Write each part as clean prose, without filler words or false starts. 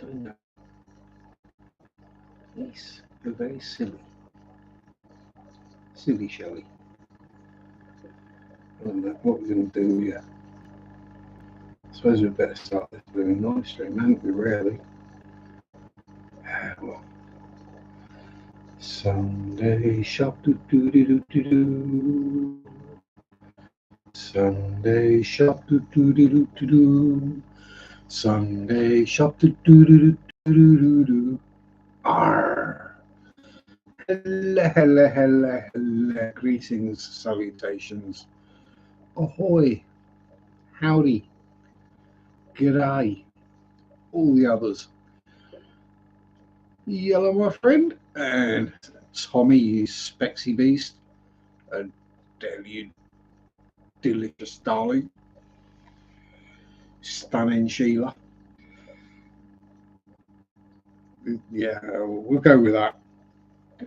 doing that. Yes, you're very silly. Silly Shelley. I don't know what we're going to do yet. I suppose we'd better start this blooming live stream, hadn't we, really? Well, Sunday shop do do do do do do. Sunday shop do do do do do do. Sunday shop do do do do do do do. Arr! Hello, hello, hello, hello. Greetings, salutations. Ahoy! Howdy! G'day! All the others. Yellow, my friend, and Tommy, you spexy beast, and Dale, you delicious darling, stunning Sheila. Yeah, we'll go with that.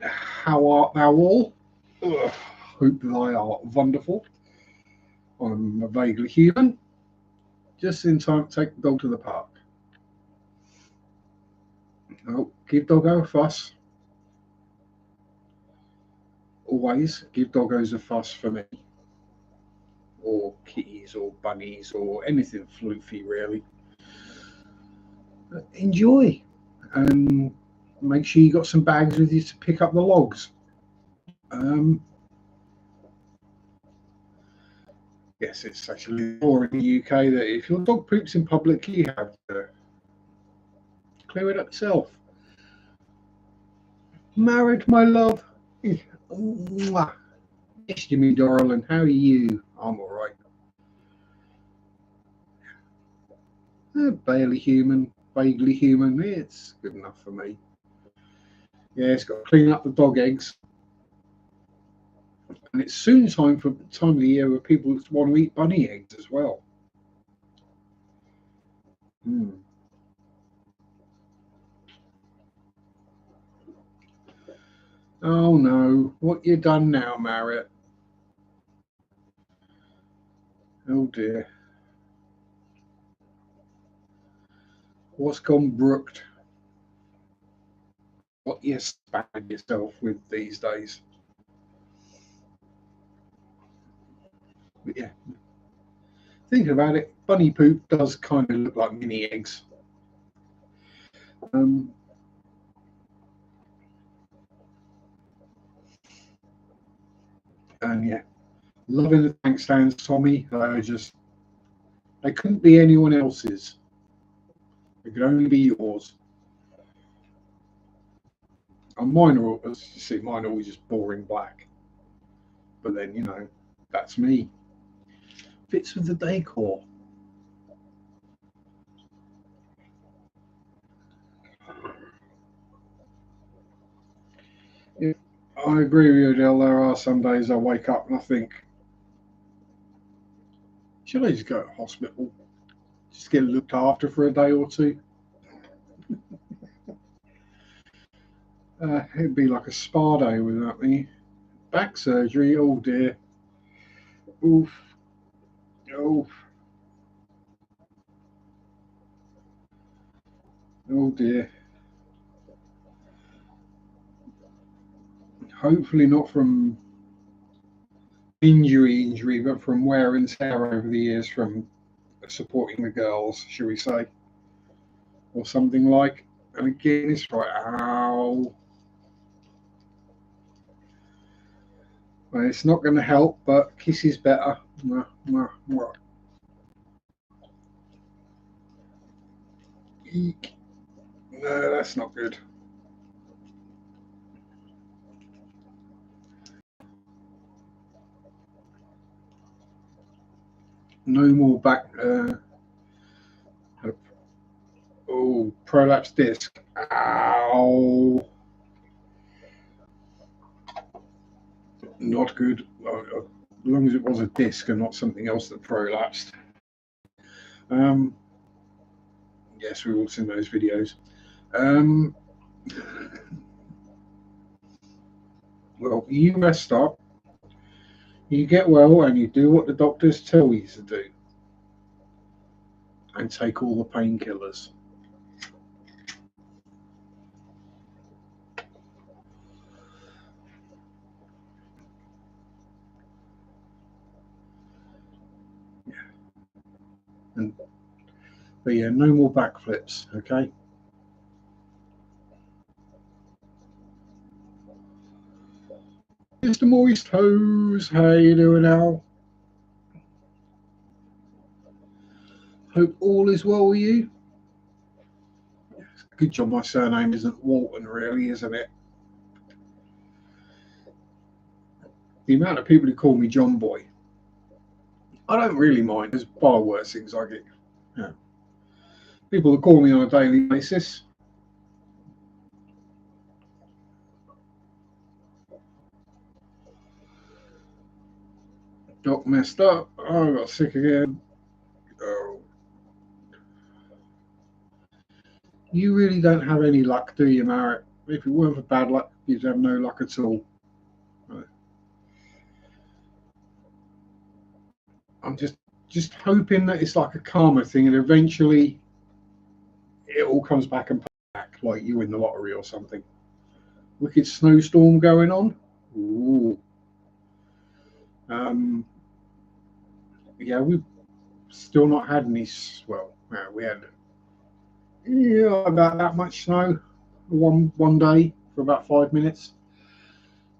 How art thou all? Hope thy art wonderful. I'm a vaguely human, just in time to take the dog to the park. Oh, give doggo a fuss. Always give doggos a fuss for me. Or kitties or bunnies or anything floofy, really. Enjoy. And make sure you got some bags with you to pick up the logs. Yes, it's actually more in the UK that if your dog poops in public, you have to clear it up yourself. Married, my love. Mwah. Yes, Jimmy darling. How are you? I'm all right. Barely human, vaguely human. It's good enough for me. Yeah, it's got to clean up the dog eggs. And it's soon time for the time of the year where people want to eat bunny eggs as well. Oh no, what you done now, Marriott? Oh dear. What's gone brooked? What you spanned yourself with these days? But yeah. Thinking about it, bunny poop does kind of look like mini eggs. And yeah, loving the tank stands, Tommy. They couldn't be anyone else's. They could only be yours. And mine are, as you see, mine are always just boring black. But then, you know, that's me. Fits with the decor. Yeah, I agree with you, Adele. There are some days I wake up and I think, should I just go to hospital? Just get looked after for a day or two? It'd be like a spa day without me. Back surgery, oh dear. Oof. Oof. Oh dear. Hopefully not from injury, but from wear and tear over the years from supporting the girls, shall we say, or something like. And again, it's right. Ow. Well, it's not going to help, but kiss is better. Mwah, mwah, mwah. Eek. No, that's not good. No more back. Oh, prolapse disc. Ow. Not good. As long as it was a disc and not something else that prolapsed. Yes, we've all seen those videos. Well, you rest up, you get well, and you do what the doctors tell you to do, and take all the painkillers. But yeah, no more backflips, okay? Mr. Moist Hose, how you doing now? Hope all is well with you. Good job my surname isn't Walton, really, isn't it? The amount of people who call me John Boy, I don't really mind. There's far worse things I get. Yeah. People that call me on a daily basis. Doc messed up. Oh, I got sick again. Oh. You really don't have any luck, do you, Marek? If it weren't for bad luck, you'd have no luck at all. I'm just hoping that it's like a karma thing, and eventually it all comes back and back, like you win the lottery or something. Wicked snowstorm going on. Ooh. Yeah, we've still not had any. Well, we had about that much snow one day for about 5 minutes.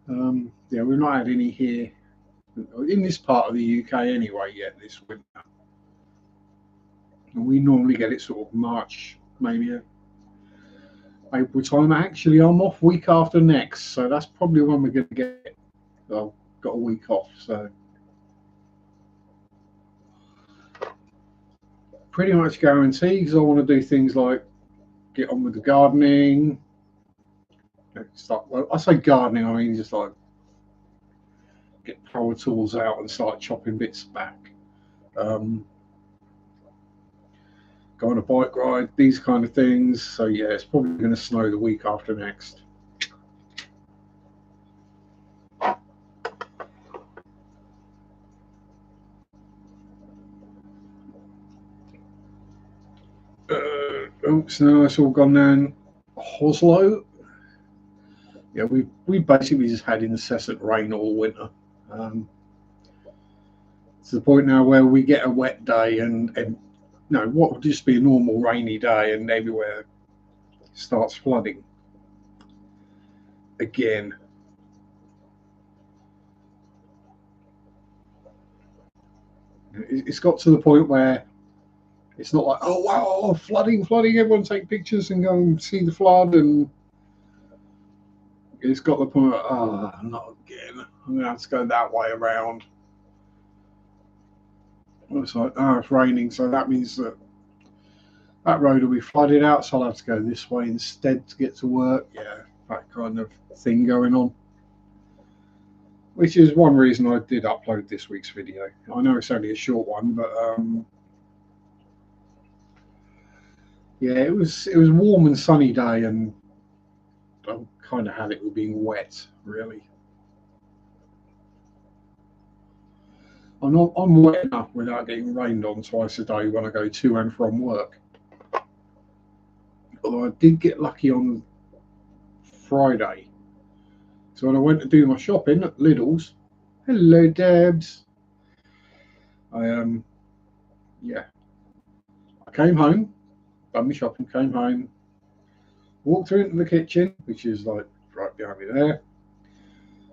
Yeah, we've not had any here in this part of the UK anyway yet this winter. And we normally get it sort of March, maybe April time. Actually, I'm off week after next, so that's probably when we're going to get it. I've got a week off, so pretty much guaranteed, because I want to do things like get on with the gardening. Well, I say gardening, I mean just like get power tools out and start chopping bits back. Go on a bike ride, these kind of things. So yeah, it's probably going to snow the week after next. Oops, no, it's all gone down Oslo. Yeah, we basically just had incessant rain all winter. To the point now where we get a wet day and no, what would just be a normal rainy day, and everywhere starts flooding again. It's got to the point where it's not like, oh wow, flooding, everyone take pictures and go and see the flood, and it's got the point of, oh, not again, I'm going to have to go that way around. It's like, oh, it's raining, so that means that road will be flooded out, so I'll have to go this way instead to get to work. Yeah, that kind of thing going on. Which is one reason I did upload this week's video. I know it's only a short one, but yeah, it was warm and sunny day, and I kind of had it with being wet, really. I'm wet enough without getting rained on twice a day when I go to and from work. Although I did get lucky on Friday. So when I went to do my shopping at Lidl's, hello Debs. I yeah, I came home, done my shopping, came home, walked through into the kitchen, which is like right behind me there.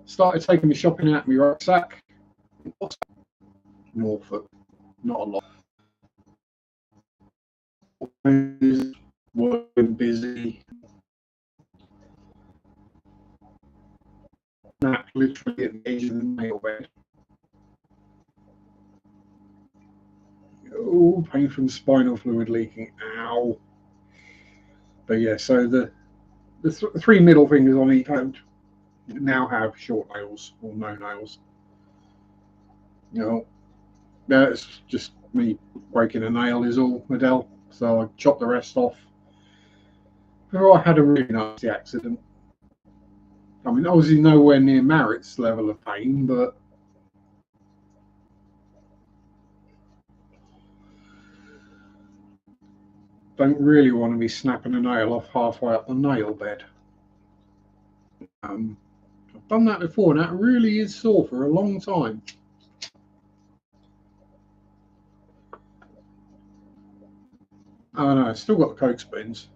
Started taking my shopping out of my rucksack. Norfolk, not a lot. Working busy. Nap literally at the edge of the nail bed. Oh, pain from spinal fluid leaking. Ow. But yeah, so the three middle fingers on each hand now have short nails or no nails. You know, that's just me breaking a nail is all, Adele. So I chopped the rest off. Before I had a really nasty accident. I mean, obviously nowhere near Marek's level of pain, but don't really want to be snapping a nail off halfway up the nail bed. I've done that before, and that really is sore for a long time. Oh no, still got the Coke spoons.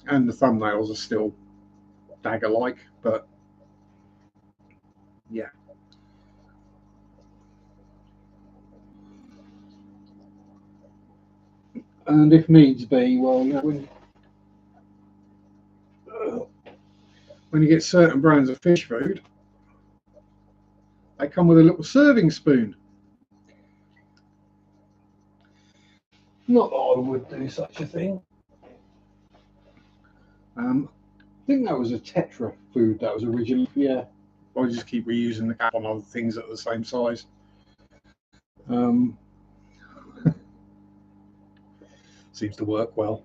And the thumbnails are still dagger-like, but yeah. And if needs be, well, you know, when you get certain brands of fish food, they come with a little serving spoon. Not that I would do such a thing. I think that was a Tetra food that was originally. Yeah, I just keep reusing the cap on other things that are the same size. Um, seems to work well.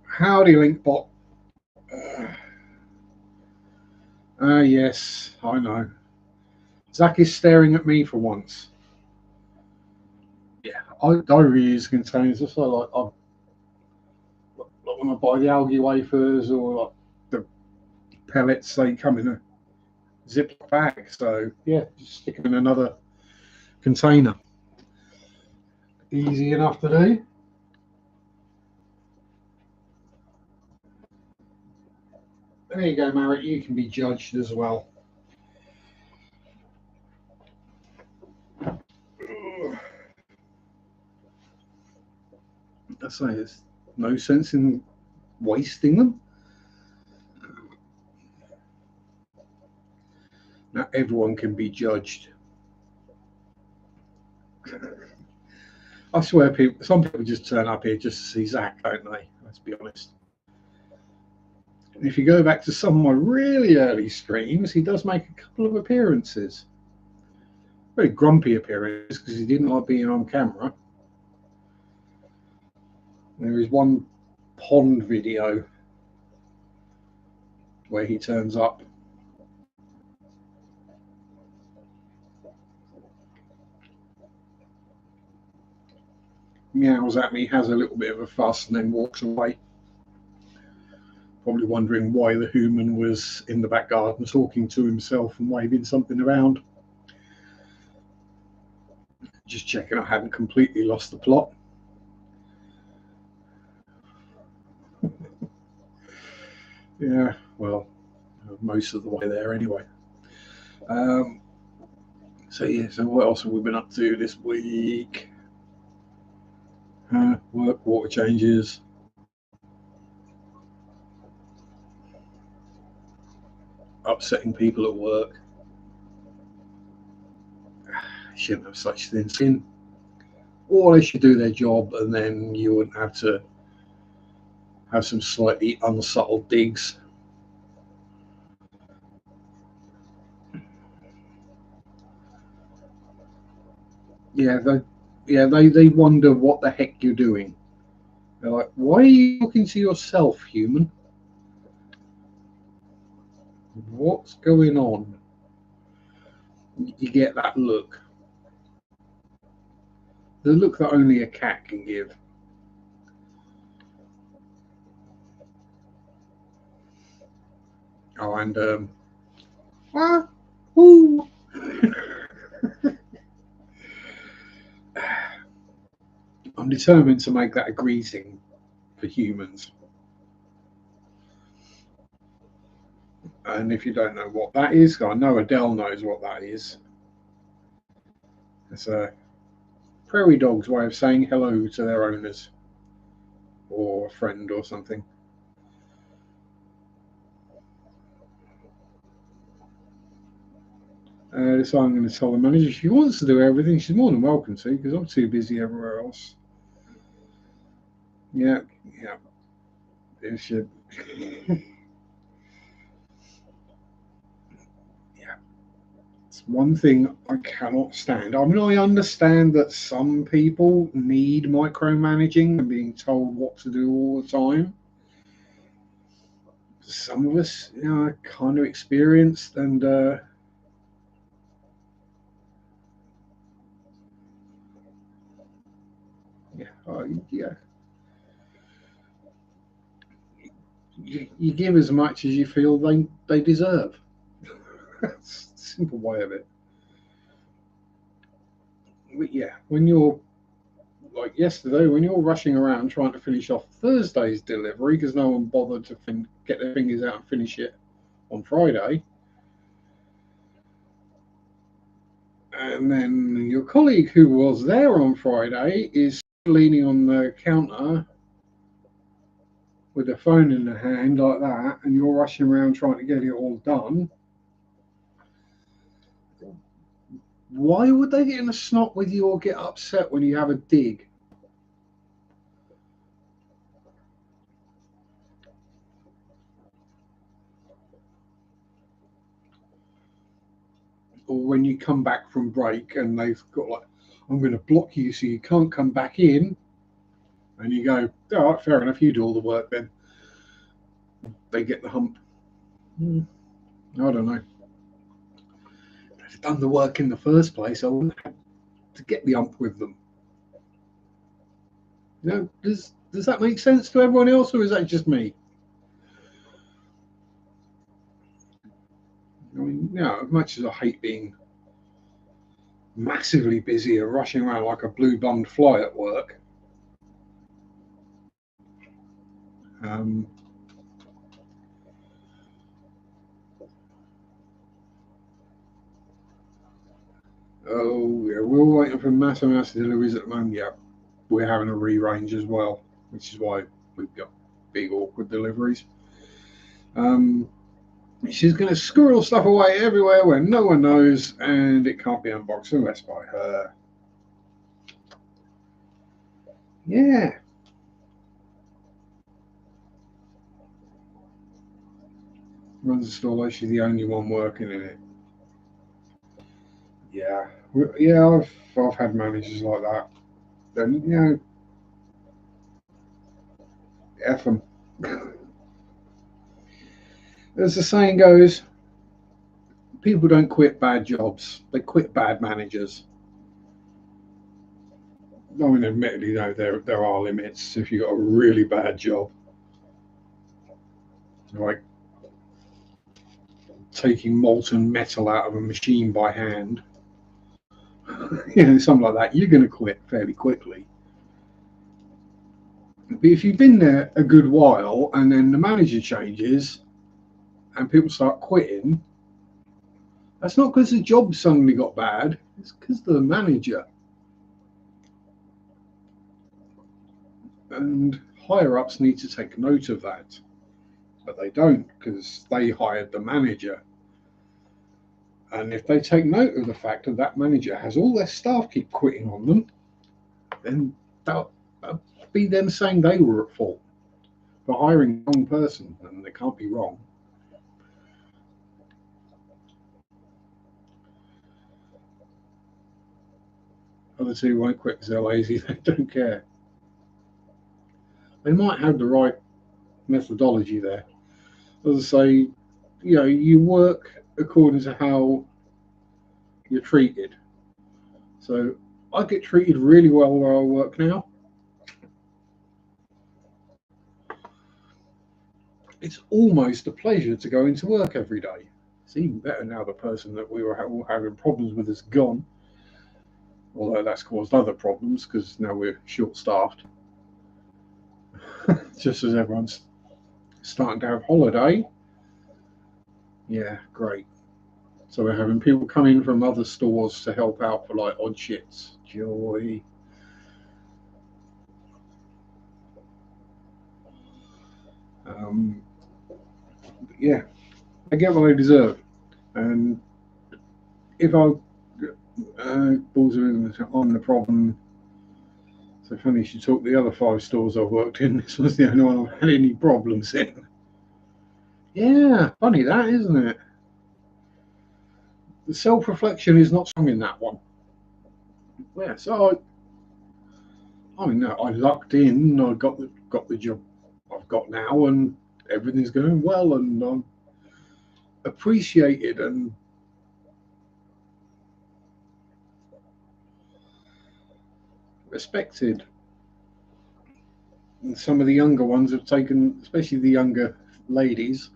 Howdy, Linkbot. Yes, I know. Zach is staring at me for once. Yeah, I reuse containers. Just like when I buy the algae wafers or like the pellets, they come in a Ziploc bag. So yeah, just stick them in another container. Easy enough to do. There you go, Marek. You can be judged as well. I say there's no sense in wasting them. Now everyone can be judged. I swear, some people just turn up here just to see Zach, don't they? Let's be honest. And if you go back to some of my really early streams, he does make a couple of appearances. Very grumpy appearances because he didn't like being on camera. There is one pond video where he turns up. Meows at me, has a little bit of a fuss, and then walks away. Probably wondering why the human was in the back garden talking to himself and waving something around. Just checking I hadn't completely lost the plot. Yeah, well, most of the way there anyway. So yeah, so what else have we been up to this week? Work, water changes. Upsetting people at work. Shouldn't have such thin skin. Or they should do their job and then you wouldn't have to have some slightly unsubtle digs. Yeah, they wonder what the heck you're doing. They're like, why are you talking to yourself, human? What's going on? You get that look. The look that only a cat can give. Oh, and ooh. I'm determined to make that a greeting for humans. And if you don't know what that is, I know Adele knows what that is. It's a prairie dog's way of saying hello to their owners or a friend or something. So I'm going to tell the manager if she wants to do everything, she's more than welcome to, because I'm too busy everywhere else. Yeah. It should. Yeah. It's one thing I cannot stand. I mean, I understand that some people need micromanaging and being told what to do all the time. Some of us, are kind of experienced and yeah. You give as much as you feel they deserve. That's a simple way of it. But yeah, when you're like yesterday, when you're rushing around trying to finish off Thursday's delivery because no one bothered to get their fingers out and finish it on Friday, and then your colleague who was there on Friday is leaning on the counter with a phone in the hand like that, and you're rushing around trying to get it all done. Why would they get in a snot with you or get upset when you have a dig? Or when you come back from break and they've got like, I'm going to block you so you can't come back in, and you go, all right, fair enough, you do all the work then. They get the hump. I don't know. If they've done the work in the first place, I wouldn't have to get the hump with them. You know, does that make sense to everyone else, or is that just me? I mean, as much as I hate being massively busy and rushing around like a blue-bummed fly at work, oh yeah, we're waiting for massive deliveries at the moment. Yeah, we're having a rearrange as well, which is why we've got big awkward deliveries. She's going to squirrel stuff away everywhere where no one knows, and it can't be unboxed unless by her. Yeah. Runs the store like she's the only one working in it. Yeah. Yeah, I've had managers like that. Then, F them. As the saying goes, people don't quit bad jobs, they quit bad managers. I mean, admittedly, there are limits if you've got a really bad job. Like taking molten metal out of a machine by hand. Something like that, you're going to quit fairly quickly. But if you've been there a good while and then the manager changes and people start quitting, that's not because the job suddenly got bad, it's because the manager. And higher ups need to take note of that. But they don't because they hired the manager. And if they take note of the fact that that manager has all their staff keep quitting on them, then that'll be them saying they were at fault for hiring the wrong person, and they can't be wrong. Other two won't quit because they're lazy, they don't care. They might have the right methodology there. As I say, you work according to how you're treated. So I get treated really well where I work now. It's almost a pleasure to go into work every day. It's even better now the person that we were all having problems with is gone. Although that's caused other problems because now we're short-staffed. Just as everyone's starting to have holiday. Yeah, great. So we're having people come in from other stores to help out for like odd shits. Joy. Yeah, I get what I deserve. And if I balls on the problem, so funny you should talk the other 5 stores I've worked in. This was the only one I've had any problems in. Yeah, funny that, isn't it? The self-reflection is not strong in that one. Yeah, so I lucked in. I got the job I've got now, and everything's going well, and I'm appreciated and respected. And some of the younger ones have taken, especially the younger ladies,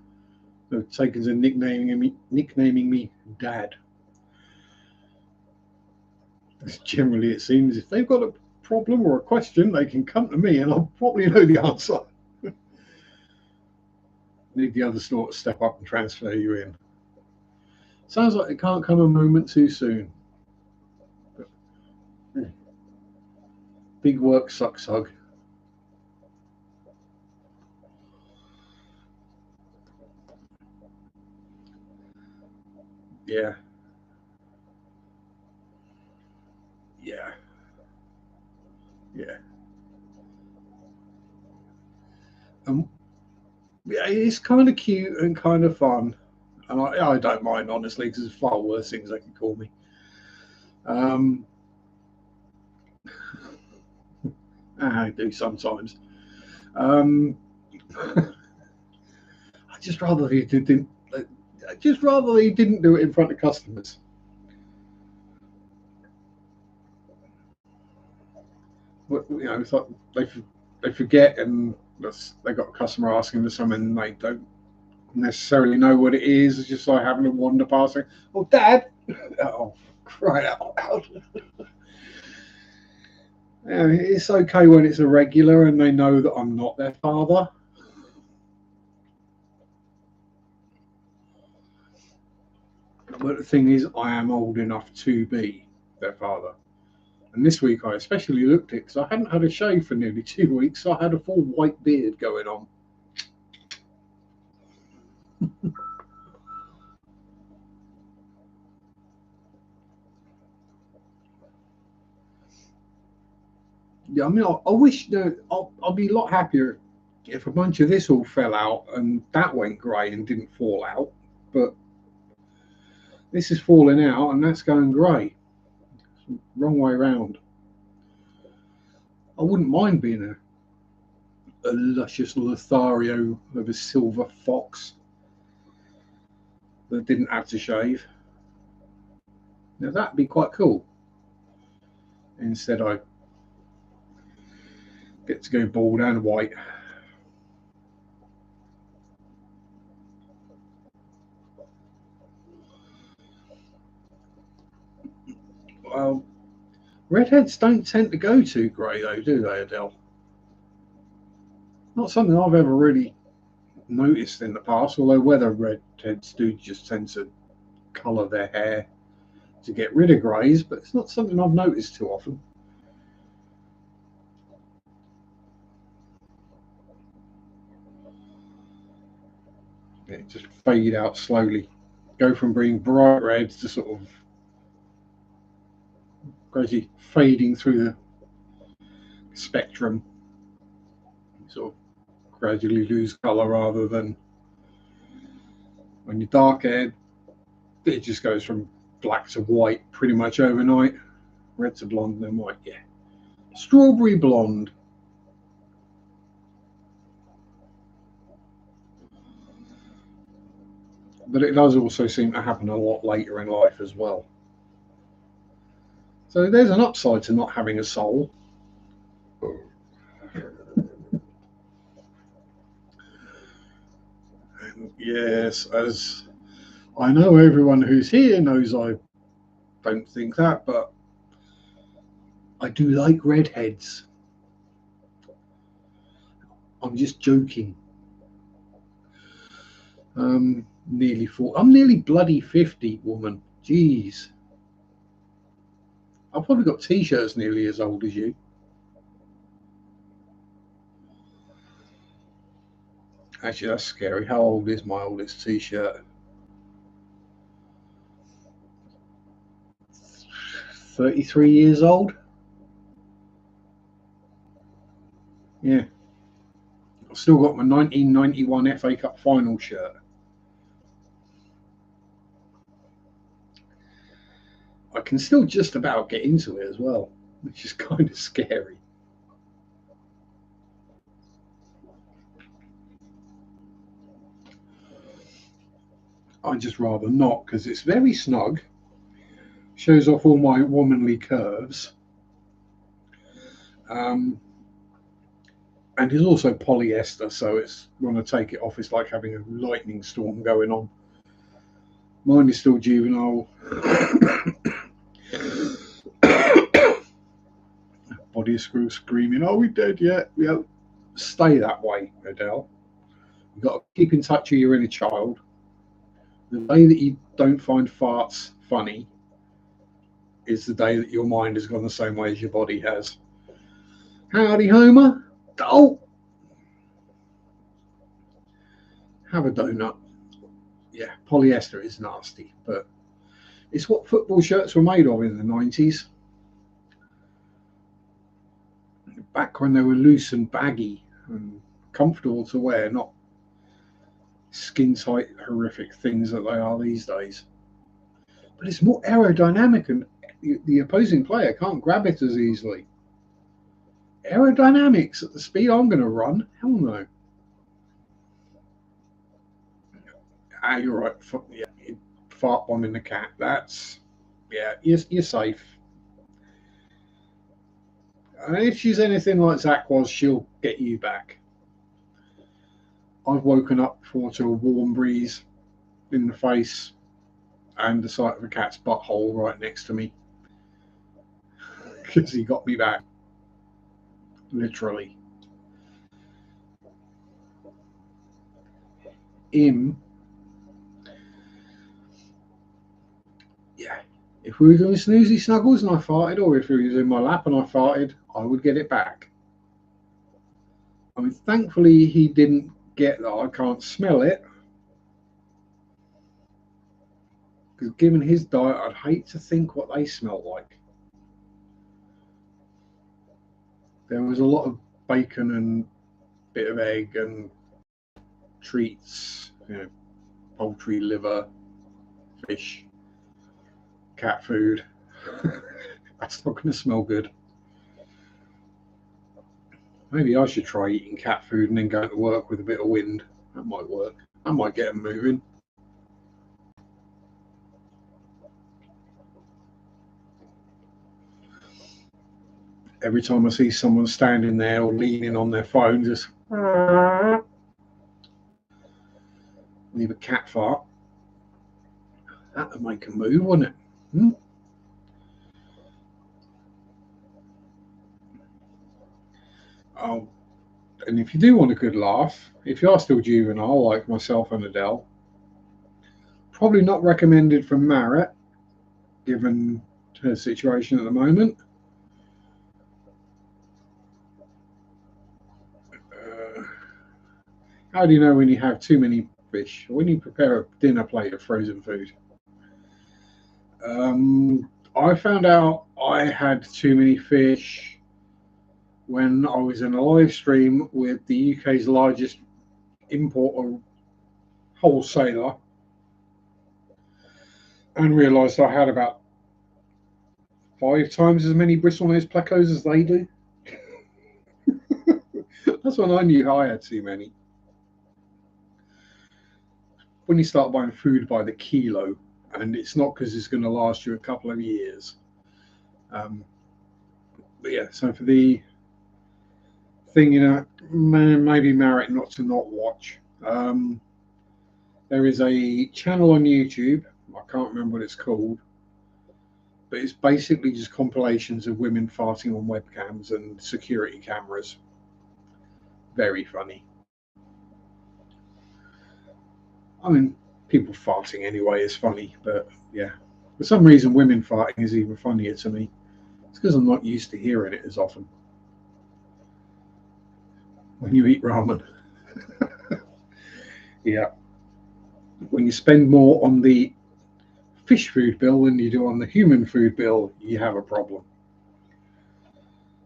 have taken to nicknaming me Dad. Generally, it seems if they've got a problem or a question, they can come to me and I'll probably know the answer. Need the other store to step up and transfer you in. Sounds like it can't come a moment too soon. Big work sucks hug. Yeah. Yeah. Yeah. Yeah, it's kind of cute and kind of fun. And I don't mind, honestly, because there's far worse things they could call me. Um, I do sometimes. Um, I just rather he didn't. I just rather he didn't do it in front of customers. But, you know, it's like they forget and they got a customer asking for something and they don't necessarily know what it is. It's just like having to wander past saying, "Oh, Dad!" Oh, cry out loud. Yeah, it's okay when it's a regular and they know that I'm not their father. But the thing is, I am old enough to be their father. And this week I especially looked it because I hadn't had a shave for nearly 2 weeks, so I had a full white beard going on. Yeah, I mean, I wish that I'd be a lot happier if a bunch of this all fell out and that went grey and didn't fall out. But this is falling out and that's going grey. Wrong way round. I wouldn't mind being a luscious Lothario of a silver fox that didn't have to shave. Now that'd be quite cool. Instead, I get to go bald and white. Well, redheads don't tend to go too grey, though, do they, Adele? Not something I've ever really noticed in the past, although whether redheads do just tend to colour their hair to get rid of greys, but it's not something I've noticed too often. It just fade out slowly, go from being bright reds to sort of gradually fading through the spectrum, sort of gradually lose colour rather than when you're dark haired, it just goes from black to white pretty much overnight. Red to blonde, then white, yeah. Strawberry blonde. But it does also seem to happen a lot later in life as well. So there's an upside to not having a soul. And yes, as I know everyone who's here knows I don't think that, but I do like redheads. I'm just joking. Nearly 4. I'm nearly bloody 50, woman. Jeez. I've probably got t-shirts nearly as old as you. Actually, that's scary. How old is my oldest t-shirt? 33 years old. Yeah. I've still got my 1991 FA Cup final shirt. I can still just about get into it as well, which is kind of scary. I'd just rather not because it's very snug, shows off all my womanly curves, um, and is also polyester, so it's when I take it off, it's like having a lightning storm going on. Mine is still juvenile. everybody is screaming, "Are we dead yet?" Yeah, stay that way, Adele. You've got to keep in touch with your inner child. The day that you don't find farts funny is the day that your mind has gone the same way as your body has. Howdy, Homer. Oh, have a donut. Yeah, polyester is nasty, but it's what football shirts were made of in the 90s. Back when they were loose and baggy and comfortable to wear, not skin tight, horrific things that they are these days. But it's more aerodynamic, and the opposing player can't grab it as easily. Aerodynamics at the speed I'm going to run? Hell no. Ah, you're right. Yeah, fart bombing the cat. That's, yeah, you're safe. And if she's anything like Zach was, she'll get you back. I've woken up before to a warm breeze in the face and the sight of a cat's butthole right next to me because he got me back, literally. Him, yeah. If we were doing snoozy snuggles and I farted, or if he was in my lap and I farted, I would get it back. I mean, thankfully he didn't get that. I can't smell it. Because given his diet, I'd hate to think what they smell like. There was a lot of bacon and bit of egg and treats, poultry, liver, fish, cat food. That's not going to smell good. Maybe I should try eating cat food and then go to work with a bit of wind. That might work. That might get them moving. Every time I see someone standing there or leaning on their phone, just leave a cat fart. That would make a move, wouldn't it? Oh, and if you do want a good laugh, if you are still juvenile like myself and Adele, probably not recommended from Marit, given her situation at the moment. How do you know when you have too many fish? When you prepare a dinner plate of frozen food? I found out I had too many fish when I was in a live stream with the UK's largest importer wholesaler and realised I had about 5 times as many bristlenose plecos as they do. That's when I knew I had too many. When you start buying food by the kilo, and it's not because it's going to last you a couple of years. But yeah, so for the thing, maybe Marit not to not watch. There is a channel on YouTube, I can't remember what it's called, but it's basically just compilations of women farting on webcams and security cameras. Very funny. I mean, people farting anyway is funny, but yeah. For some reason, women farting is even funnier to me. It's because I'm not used to hearing it as often. When you eat ramen. Yeah. When you spend more on the fish food bill than you do on the human food bill, you have a problem.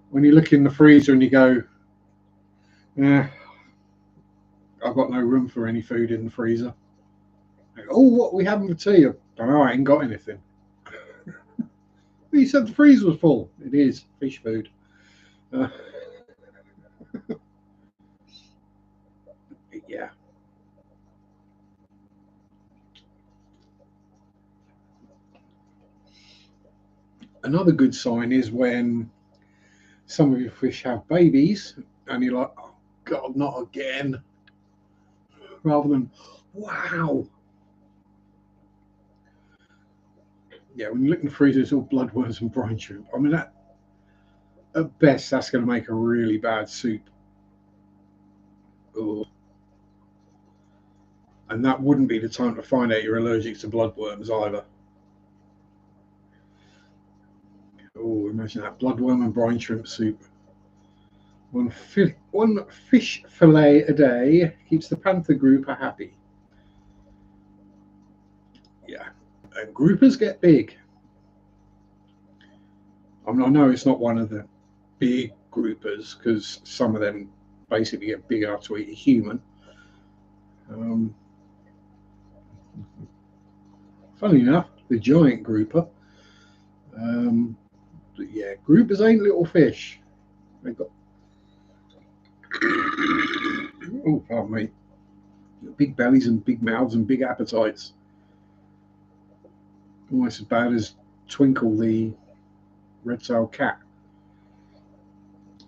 When you look in the freezer and you go, I've got no room for any food in the freezer. Like, oh, what are we having for tea? I don't know, I ain't got anything. You said the freezer was full. It is fish food. Yeah. Another good sign is when some of your fish have babies and you're like, oh God, not again. Rather than, wow. Yeah, when you look in the freezer, it's all bloodworms and brine shrimp. I mean, At best, that's going to make a really bad soup. Ugh. And that wouldn't be the time to find out you're allergic to bloodworms either. Oh, imagine that bloodworm and brine shrimp soup. One fish fillet a day keeps the panther grouper happy. Yeah, and groupers get big. I mean, I know it's not one of the big groupers because some of them basically get big enough to eat a human. Um, Funny enough, the giant grouper. But yeah, groupers ain't little fish. They've got oh, pardon me, big bellies and big mouths and big appetites. Almost as bad as Twinkle, the red-tailed cat.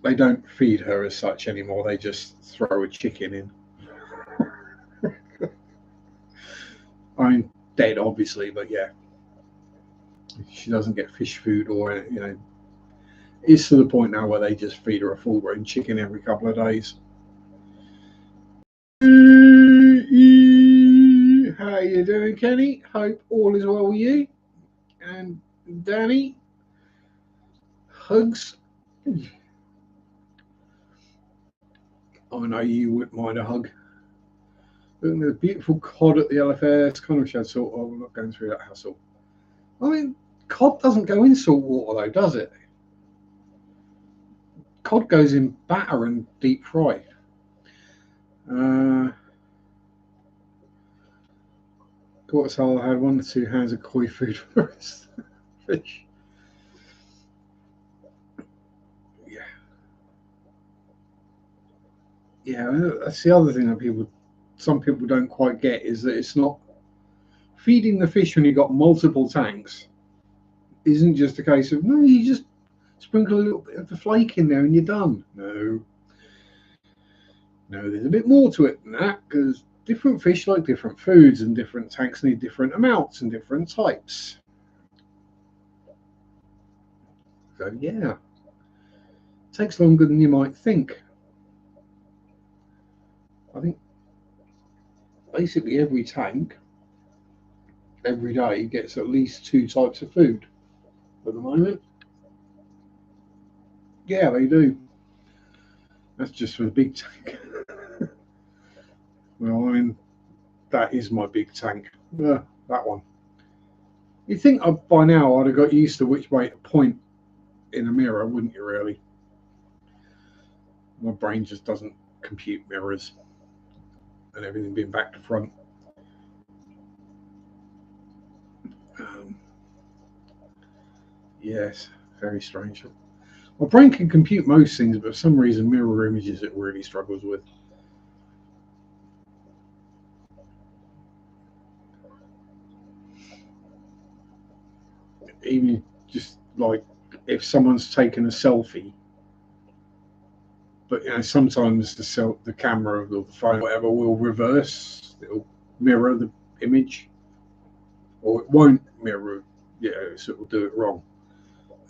They don't feed her as such anymore. They just throw a chicken in. I mean, dead, obviously, but yeah, she doesn't get fish food or It's to the point now where they just feed her a full-grown chicken every couple of days. How you doing, Kenny? Hope all is well with you. And Danny, hugs. I know you wouldn't mind a hug. Look at the beautiful cod at the LFA. It's kind of shed salt. Oh, we're not going through that hassle. I mean, cod doesn't go in salt water though, does it? Cod goes in batter and deep fry. Quarter hole had 1 to 2 hands of koi food for his fish. Yeah, that's the other thing that some people don't quite get is that it's not feeding the fish when you've got multiple tanks. Isn't just a case of no, you just sprinkle a little bit of the flake in there and you're done. No, there's a bit more to it than that because different fish like different foods and different tanks need different amounts and different types. So yeah, it takes longer than you might think. I think basically every tank every day gets at least 2 types of food at the moment. Yeah, they do. That's just for the big tank. Well, I mean, that is my big tank. That one. You'd think by now I'd have got used to which way to point in a mirror, wouldn't you, really? My brain just doesn't compute mirrors and everything being back to front. Yes, very strange. My brain can compute most things, but for some reason, mirror images it really struggles with. Even just like if someone's taken a selfie, but sometimes the camera or the phone, whatever, will reverse. It'll mirror the image, or it won't mirror. Yeah, so it'll do it wrong,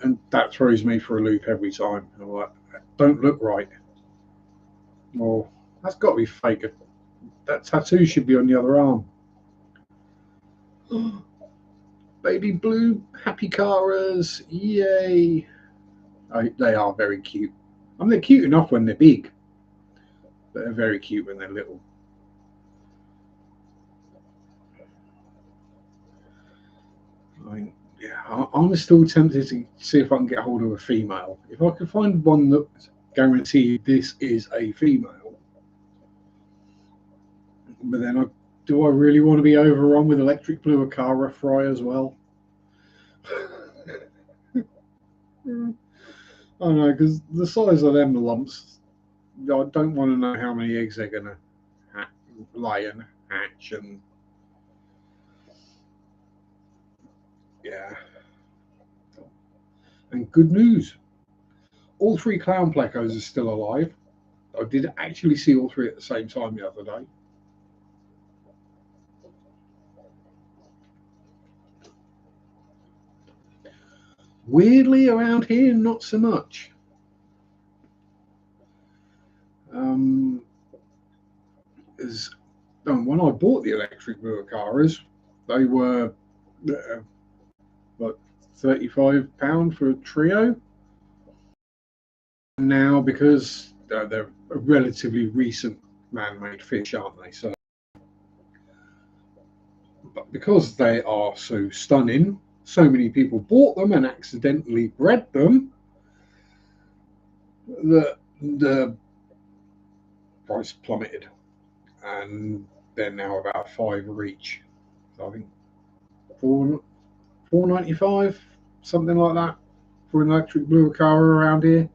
and that throws me for a loop every time. I'm like, that don't look right. Or that's got to be fake. That tattoo should be on the other arm. Baby blue happy caras, yay! They are very cute. I mean, they're cute enough when they're big, but they're very cute when they're little. I mean, yeah, I'm still tempted to see if I can get hold of a female. If I could find one that's guaranteed this is a female, but then do I really want to be overrun with electric blue Akara fry as well? I don't know, because the size of them lumps, I don't want to know how many eggs they're going to lay and hatch. And yeah. And good news, all 3 clown plecos are still alive. I did actually see all 3 at the same time the other day. Weirdly, around here, not so much. Is when I bought the electric Buakaras, they were like £35 for a trio. Now, because they're a relatively recent man-made fish, aren't they? So, but because they are so stunning, so many people bought them and accidentally bred them that the price plummeted, and they're now about £5 each. So I think £4.95, something like that, for an electric Buacara around here.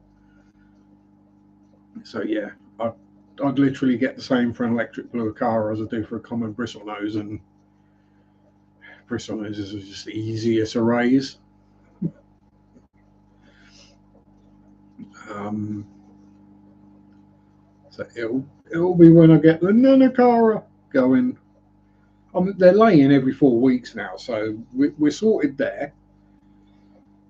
So yeah, I'd literally get the same for an electric Buacara as I do for a common bristlenose, and bristlenoses are just easier to raise. So it'll be when I get the Nanacara going. They're laying every 4 weeks now, so we're sorted there.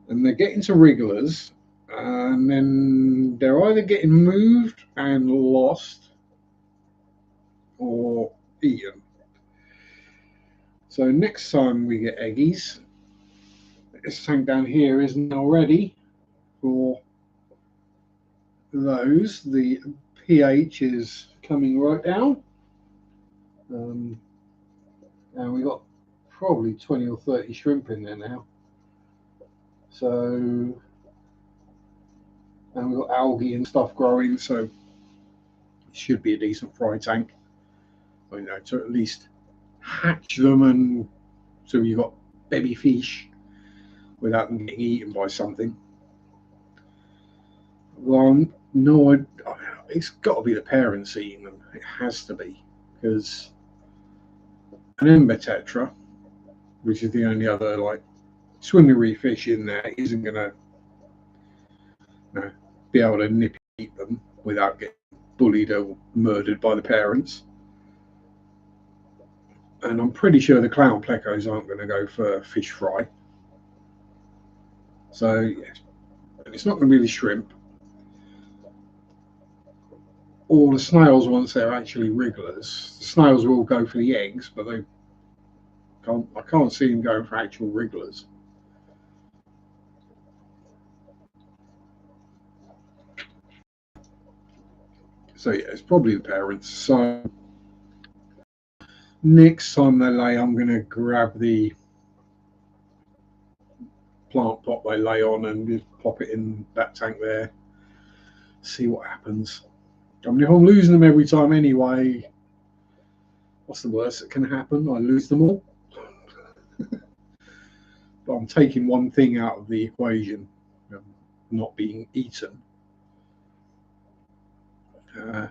And they're getting to wrigglers, and then they're either getting moved and lost or eaten. So next time we get eggies, this tank down here is now ready for those. The pH is coming right down, and we got probably 20 or 30 shrimp in there now. So, and we've got algae and stuff growing, so it should be a decent fry tank. You know, to at least hatch them, and so you've got baby fish without them getting eaten by something. Well, no, it's got to be the parents eating them. It has to be, because an ember tetra, which is the only other like swimmery fish in there, isn't going to be able to nip eat them without getting bullied or murdered by the parents. And I'm pretty sure the clown plecos aren't going to go for fish fry. So yes, it's not going to be the shrimp or the snails once they're actually wrigglers. The snails will go for the eggs, but I can't see them going for actual wrigglers. So yeah, it's probably the parents. So next time they lay, I'm going to grab the plant pot they lay on and just pop it in that tank there. See what happens. I mean, if I'm losing them every time anyway, what's the worst that can happen? I lose them all. But I'm taking one thing out of the equation, not being eaten.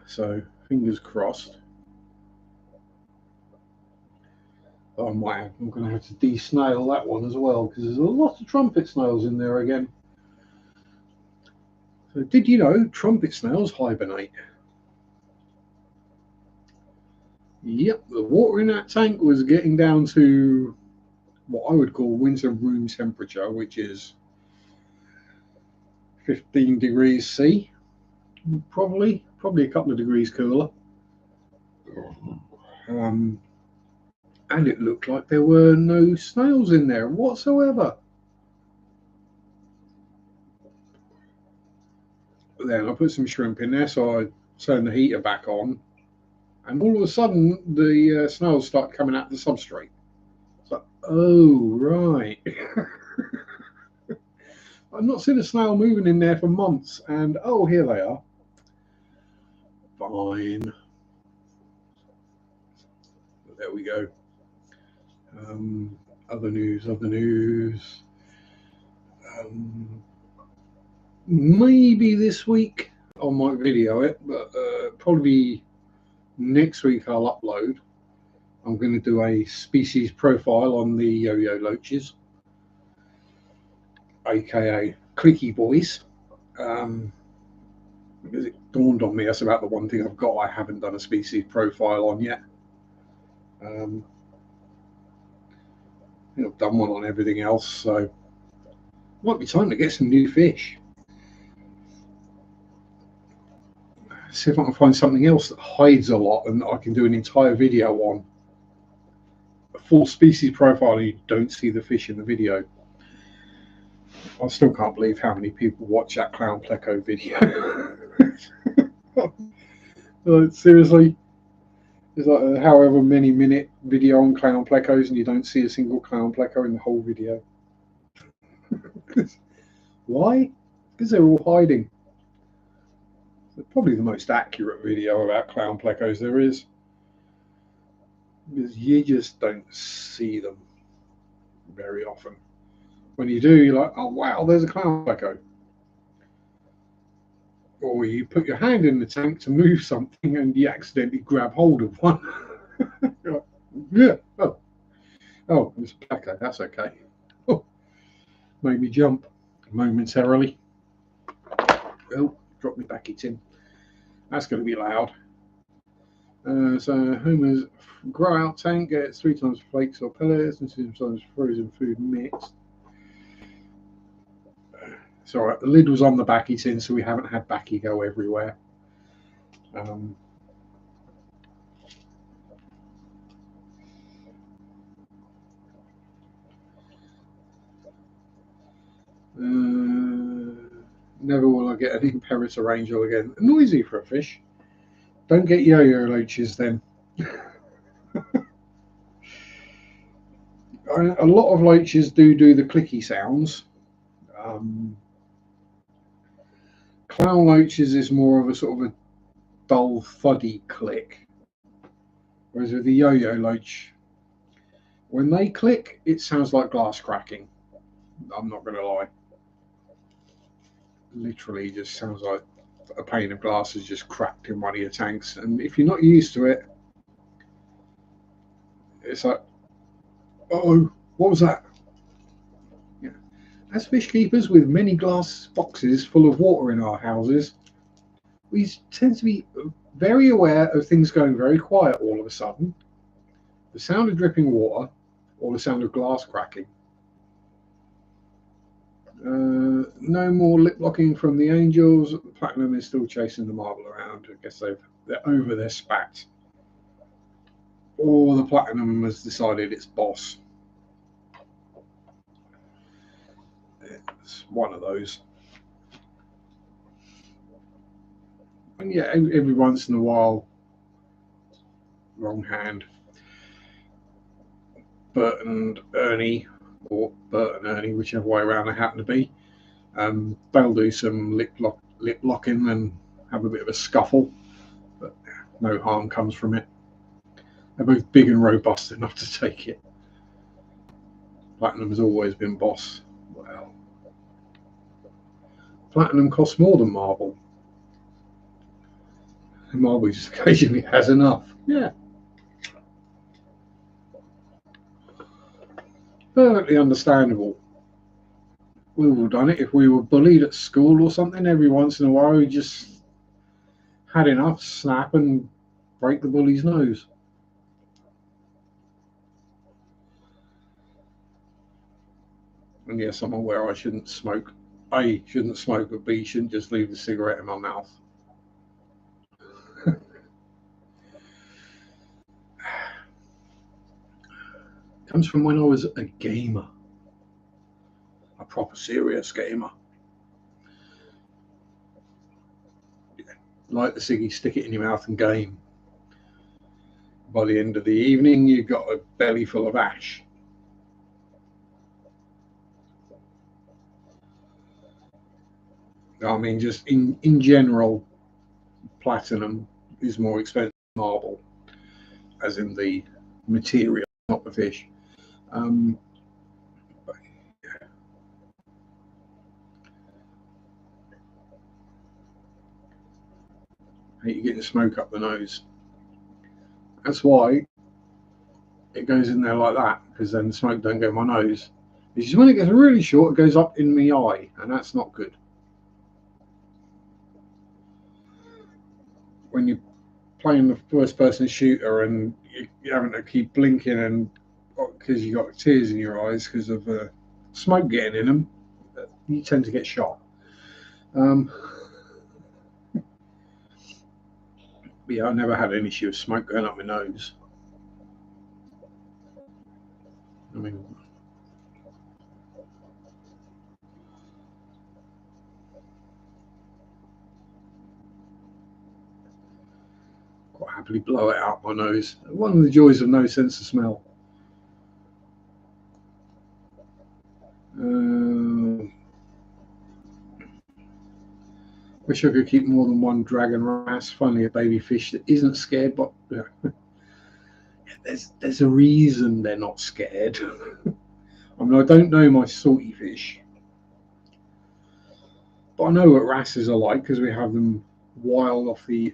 So fingers crossed. I'm going to have to de-snail that one as well, because there's a lot of trumpet snails in there again. So did you know trumpet snails hibernate? Yep, the water in that tank was getting down to what I would call winter room temperature, which is 15 degrees C, probably a couple of degrees cooler. And it looked like there were no snails in there whatsoever. Then I put some shrimp in there, so I turned the heater back on, and all of a sudden the snails start coming out the substrate. It's like, oh right. I've not seen a snail moving in there for months, and oh, here they are. Fine. There we go. Other news. Maybe this week I might video it, but probably next week I'll upload. I'm going to do a species profile on the yo-yo loaches, aka clicky boys. Because it dawned on me that's about the one thing I've got I haven't done a species profile on yet. I've done one on everything else, so it might be time to get some new fish. see if I can find something else that hides a lot and I can do an entire video on. A full species profile and you don't see the fish in the video. I still can't believe how many people watch that clown pleco video. Like, seriously, it's like a however many minute video on clown plecos and you don't see a single clown pleco in the whole video. Why? Because they're all hiding. It's probably the most accurate video about clown plecos there is, because you just don't see them very often. When you do, you're like, oh wow, there's a clown pleco. Or you put your hand in the tank to move something and you accidentally grab hold of one. Like, yeah, oh, it's a pleco, that's okay. Oh, made me jump momentarily. Oh, drop me back it in. That's going to be loud. So Homer's grow out tank gets 3 times flakes or pellets and 2 times frozen food mixed. So right, the lid was on the backy tin, so we haven't had backy go everywhere. Never will I get an imperator angel again. Noisy for a fish. Don't get yo-yo loaches then. A lot of loaches do the clicky sounds. Clown loaches is more of a sort of a dull, thuddy click. Whereas with the yo-yo loach, when they click, it sounds like glass cracking. I'm not going to lie. Literally just sounds like a pane of glass has just cracked in one of your tanks. And if you're not used to it, it's like, oh, what was that? Yeah. As fish keepers with many glass boxes full of water in our houses, we tend to be very aware of things going very quiet all of a sudden, the sound of dripping water, or the sound of glass cracking. No more lip locking from the angels. Platinum is still chasing the marble around. I guess they're over their spat. Or the platinum has decided it's boss. It's one of those. And yeah, every once in a while, wrong hand, Bert and Ernie, or Bert and Ernie, whichever way around they happen to be, they'll do some lip locking and have a bit of a scuffle, but no harm comes from it. They're both big and robust enough to take it. Platinum has always been boss. Well, platinum costs more than marble. And marble just occasionally has enough. Yeah. Perfectly understandable. We would have done it if we were bullied at school or something. Every once in a while, we just had enough, snap and break the bully's nose. And yes, I'm aware I shouldn't smoke. A, shouldn't smoke, but B, shouldn't just leave the cigarette in my mouth. Comes from when I was a gamer. A proper serious gamer. Light the ciggy, stick it in your mouth and game. By the end of the evening, you've got a belly full of ash. I mean, just in general, platinum is more expensive than marble, as in the material, not the fish. But, yeah. I hate getting smoke up the nose. That's why it goes in there like that, because then the smoke don't go in my nose. It's just when it gets really short, it goes up in my eye, and that's not good. When you're playing the first-person shooter and you're having to keep blinking and because you got tears in your eyes because of smoke getting in them, you tend to get shot. But yeah, I never had an issue of smoke going up my nose. I mean, quite happily blow it out my nose. One of the joys of no sense of smell. Wish I could keep more than one dragon wrasse. Finally, a baby fish that isn't scared, but there's a reason they're not scared. I mean, I don't know my salty fish, but I know what wrasses are like because we have them wild off the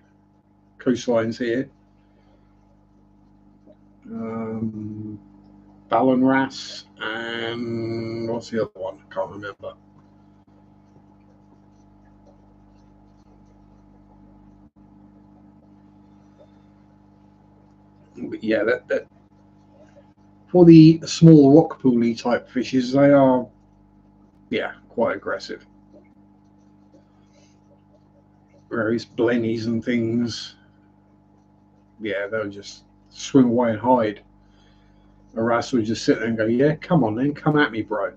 coastlines here. Ballon wrasse and what's the other one? I can't remember. But yeah, that for the small rock pooly type fishes, they are quite aggressive. Whereas blennies and things, they'll just swim away and hide. A wrasse will just sit there and go, yeah, come on then, come at me, bro.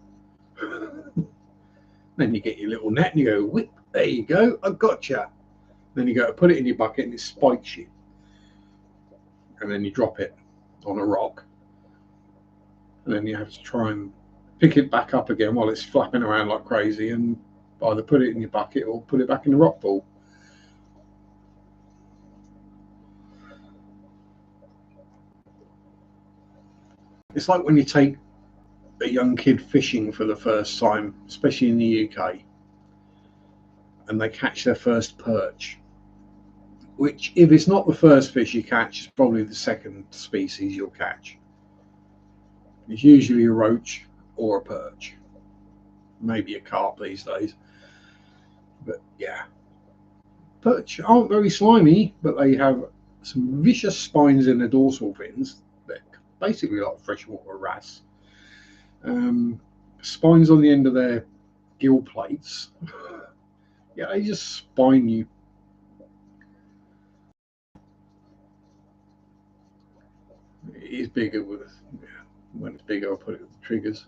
Then you get your little net and you go, whip, there you go, I gotcha. Then you go to put it in your bucket and it spikes you. And then you drop it on a rock. And then you have to try and pick it back up again while it's flapping around like crazy and either put it in your bucket or put it back in the rock pool. It's like when you take a young kid fishing for the first time, especially in the UK, and they catch their first perch, which, if it's not the first fish you catch, is probably the second species you'll catch. It's usually a roach or a perch, maybe a carp these days. But yeah, perch aren't very slimy, but they have some vicious spines in their dorsal fins. They're basically like freshwater wrasse. Spines on the end of their gill plates. Yeah, they just spine you. It is bigger when it's bigger, I'll put it with the triggers.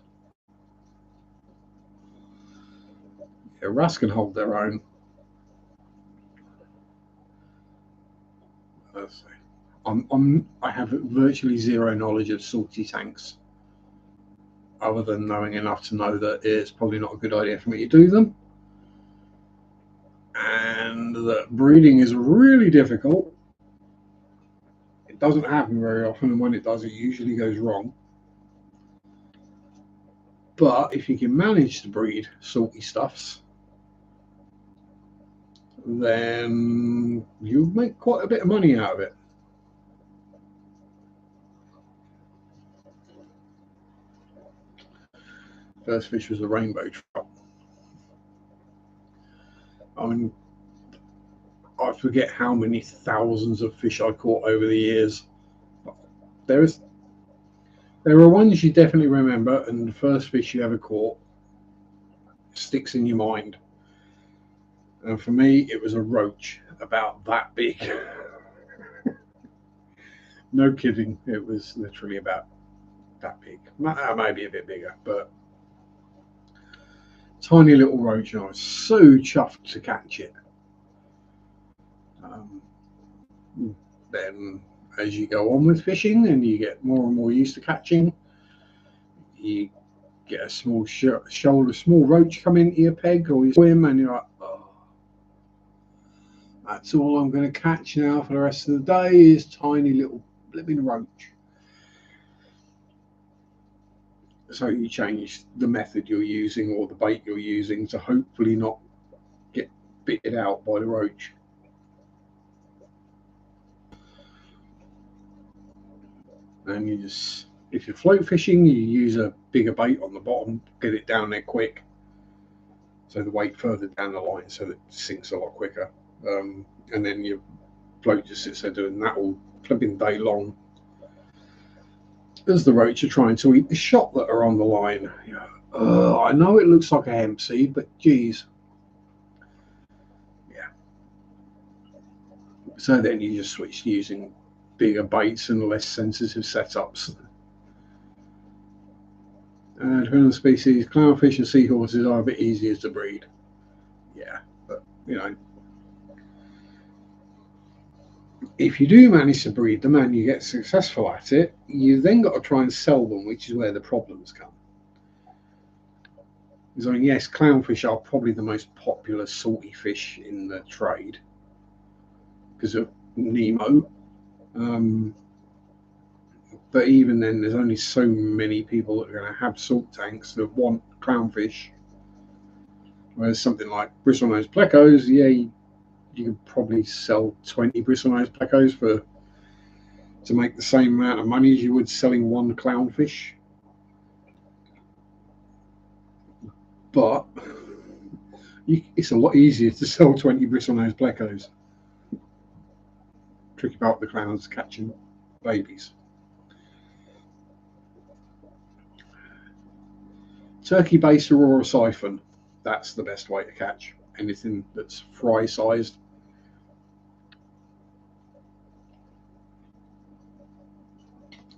Yeah, wrasse can hold their own. I have virtually zero knowledge of salty tanks, other than knowing enough to know that it's probably not a good idea for me to do them, and that breeding is really difficult. It doesn't happen very often, and when it does, it usually goes wrong. But if you can manage to breed salty stuffs, then you make quite a bit of money out of it. First fish was a rainbow trout. I mean, I forget how many thousands of fish I caught over the years. There are ones you definitely remember, and the first fish you ever caught sticks in your mind. And for me, it was a roach about that big. No kidding, it was literally about that big. Maybe a bit bigger, but tiny little roach, and I was so chuffed to catch it. Then as you go on with fishing and you get more and more used to catching, you get a small small roach come into your peg or you swim and you're like, oh, that's all I'm going to catch now for the rest of the day is tiny little living roach. So you change the method you're using or the bait you're using to hopefully not get bitten out by the roach. And you just, if you're float fishing, you use a bigger bait on the bottom, get it down there quick. So the weight further down the line so that it sinks a lot quicker. And then your float just sits there doing that all flipping day long. As the roach are trying to eat the shot that are on the line. I know it looks like a hemp seed, but geez. Yeah. So then you just switch to using bigger baits and less sensitive setups. Depending on the species, clownfish and seahorses are a bit easier to breed. Yeah, but if you do manage to breed them and you get successful at it, you then got to try and sell them, which is where the problems come. Because yes, clownfish are probably the most popular salty fish in the trade because of Nemo. But even then, there's only so many people that are going to have salt tanks that want clownfish. Whereas something like bristlenose plecos, yeah, you could probably sell 20 bristlenose plecos to make the same amount of money as you would selling one clownfish. But it's a lot easier to sell 20 bristlenose plecos. Tricky part of the clowns catching babies. Turkey-based Aurora siphon, that's the best way to catch anything that's fry-sized.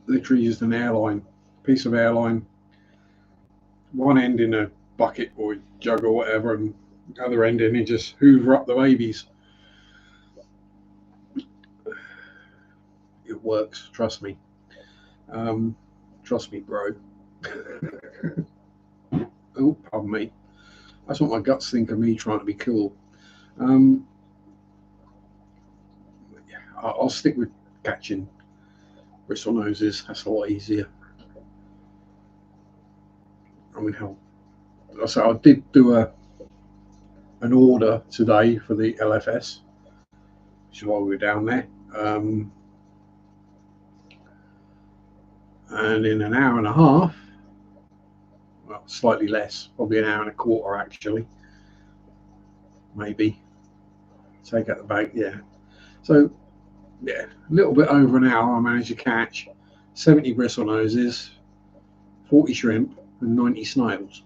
Literally just an airline, piece of airline, one end in a bucket or jug or whatever, and the other end in it, just hoover up the babies. It works, trust me. Trust me, bro. Oh, pardon me. That's what my guts think of me trying to be cool. Yeah, I'll stick with catching bristle noses. That's a lot easier. I mean, so I did do an order today for the LFS, which is why we were down there. And in an hour and a half, well, slightly less, probably an hour and a quarter actually, maybe. Take out the bait, yeah. So, yeah, a little bit over an hour, I managed to catch 70 bristle noses, 40 shrimp, and 90 snails.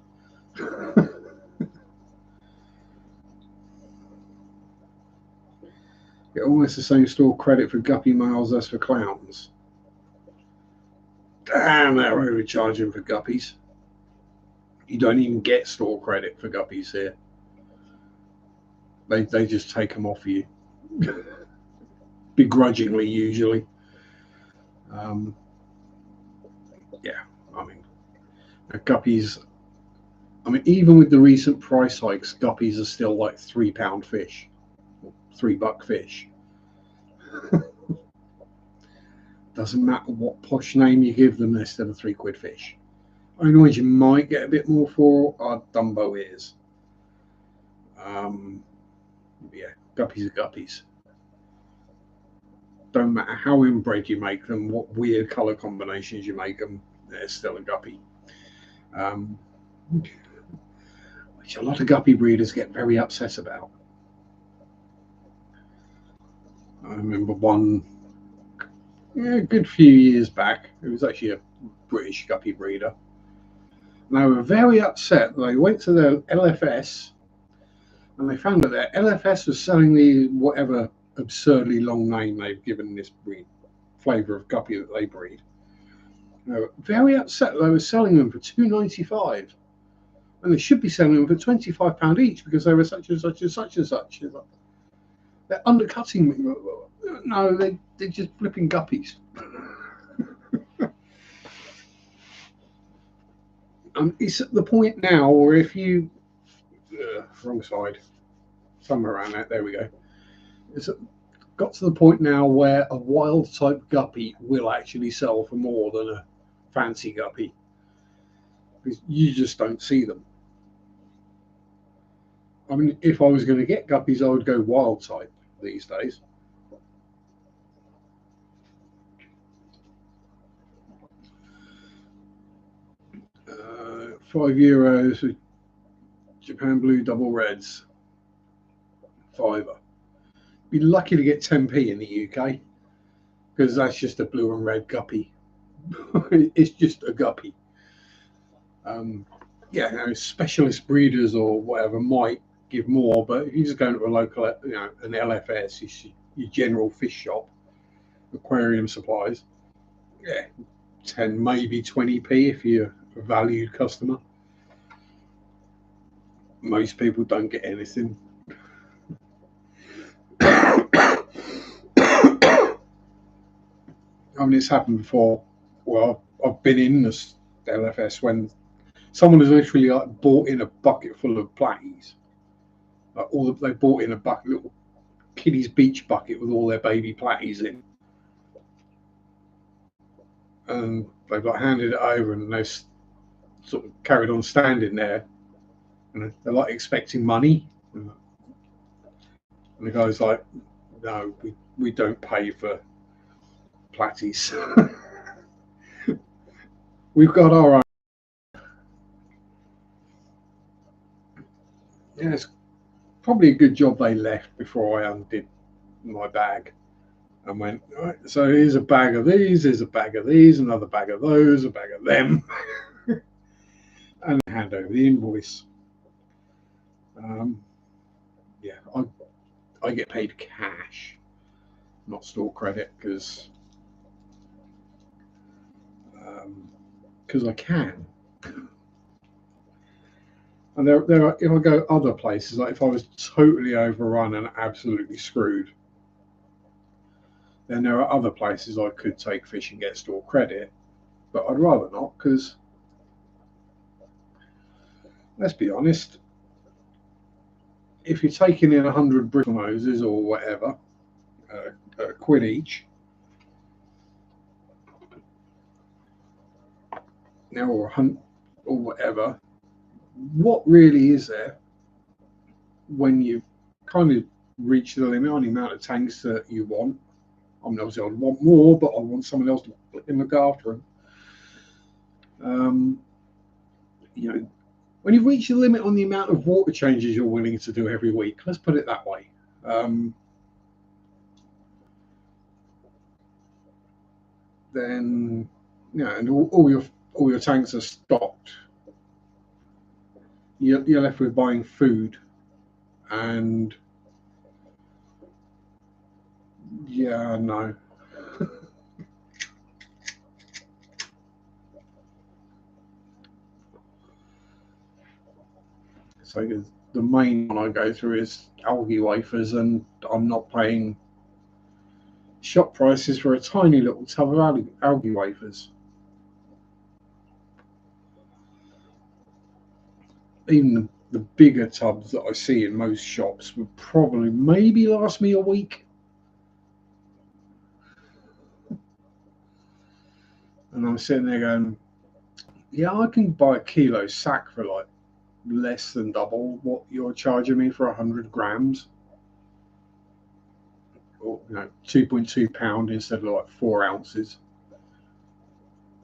Get almost the same store credit for guppy males as for clowns. Damn, they're overcharging for guppies. You don't even get store credit for guppies here. They just take them off you. Begrudgingly, usually. Yeah, I mean, guppies, I mean, even with the recent price hikes, guppies are still like £3 fish, $3 fish. Doesn't matter what posh name you give them, they're still a £3 fish. Only ones you might get a bit more for are Dumbo ears. Yeah, guppies are guppies. Don't matter how inbred you make them, what weird colour combinations you make them, they're still a guppy. Which a lot of guppy breeders get very upset about. I remember one a good few years back, it was actually a British guppy breeder. And they were very upset. They went to their LFS and they found that their LFS was selling the whatever absurdly long name they've given this breed, flavour of guppy that they breed. They were very upset they were selling them for £2.95, and they should be selling them for £25 each because they were such and such and such and such. They're undercutting me. No, they're just flipping guppies. It's at the point now where if you wrong side, somewhere around there we go. It's got to the point now where a wild type guppy will actually sell for more than a fancy guppy because you just don't see them. I mean, if I was going to get guppies, I would go wild type these days. €5 with Japan Blue double reds. £5. Be lucky to get 10p in the UK because that's just a blue and red guppy. It's just a guppy. Yeah, you know, specialist breeders or whatever might give more, but if you just go into a local, you know, an LFS, your general fish shop, aquarium supplies, yeah, 10 maybe 20p if you're a valued customer. Most people don't get anything. I mean, it's happened before. Well, I've been in this LFS when someone has literally like bought in a bucket full of platies. Like they bought in a bucket, little kiddies beach bucket with all their baby platies in, and they got handed it over, and they sort of carried on standing there, and they're like expecting money, and the guy's like, "No, we don't pay for platies. We've got our own." Yeah, it's probably a good job they left before I undid my bag and went, all right, so here's a bag of these, here's a bag of these, another bag of those, a bag of them, and hand over the invoice. Yeah, I get paid cash, not store credit, because I can. And there are, if I go other places, like if I was totally overrun and absolutely screwed, then there are other places I could take fish and get store credit, but I'd rather not, because let's be honest, if you're taking in 100 brittle noses or whatever, a quid each, now or whatever, what really is there when you kind of reach the limit on the amount of tanks that you want? I mean, obviously, I'd want more, but I want someone else to look after them. You know, when you've reached the limit on the amount of water changes you're willing to do every week, let's put it that way. Then, and all your tanks are stocked. You're left with buying food, and yeah, no. So the main one I go through is algae wafers, and I'm not paying shop prices for a tiny little tub of algae wafers. Even the bigger tubs that I see in most shops would probably maybe last me a week. And I'm sitting there going, yeah, I can buy a kilo sack for like less than double what you're charging me for 100 grams. Or 2.2 pound instead of like 4 ounces.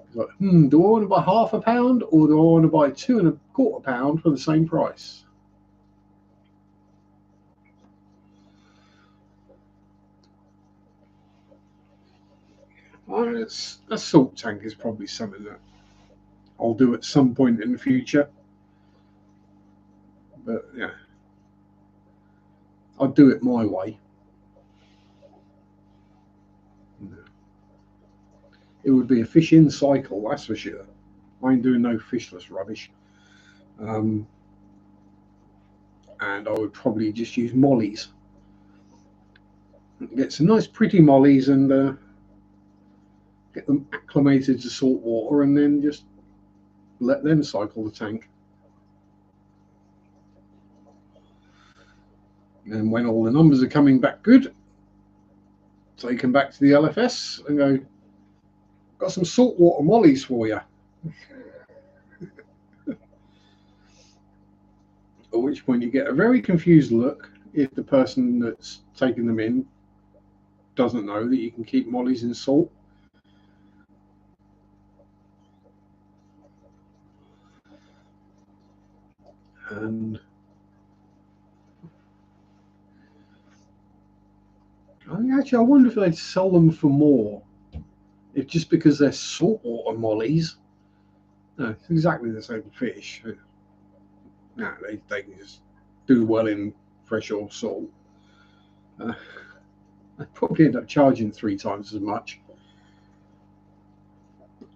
It's like, do I want to buy half a pound, or do I want to buy 2.25 pound for the same price? A salt tank is probably something that I'll do at some point in the future. But yeah, I'll do it my way. It would be a fish in cycle, that's for sure. I ain't doing no fishless rubbish. And I would probably just use mollies. Get some nice pretty mollies and get them acclimated to salt water, and then just let them cycle the tank. And when all the numbers are coming back good, take them back to the LFS and go, got some saltwater mollies for you. At which point you get a very confused look if the person that's taking them in doesn't know that you can keep mollies in salt. And I wonder if they'd sell them for more. If just because they're saltwater mollies, no, it's exactly the same fish. No, they can just do well in fresh or salt. They probably end up charging 3 times as much,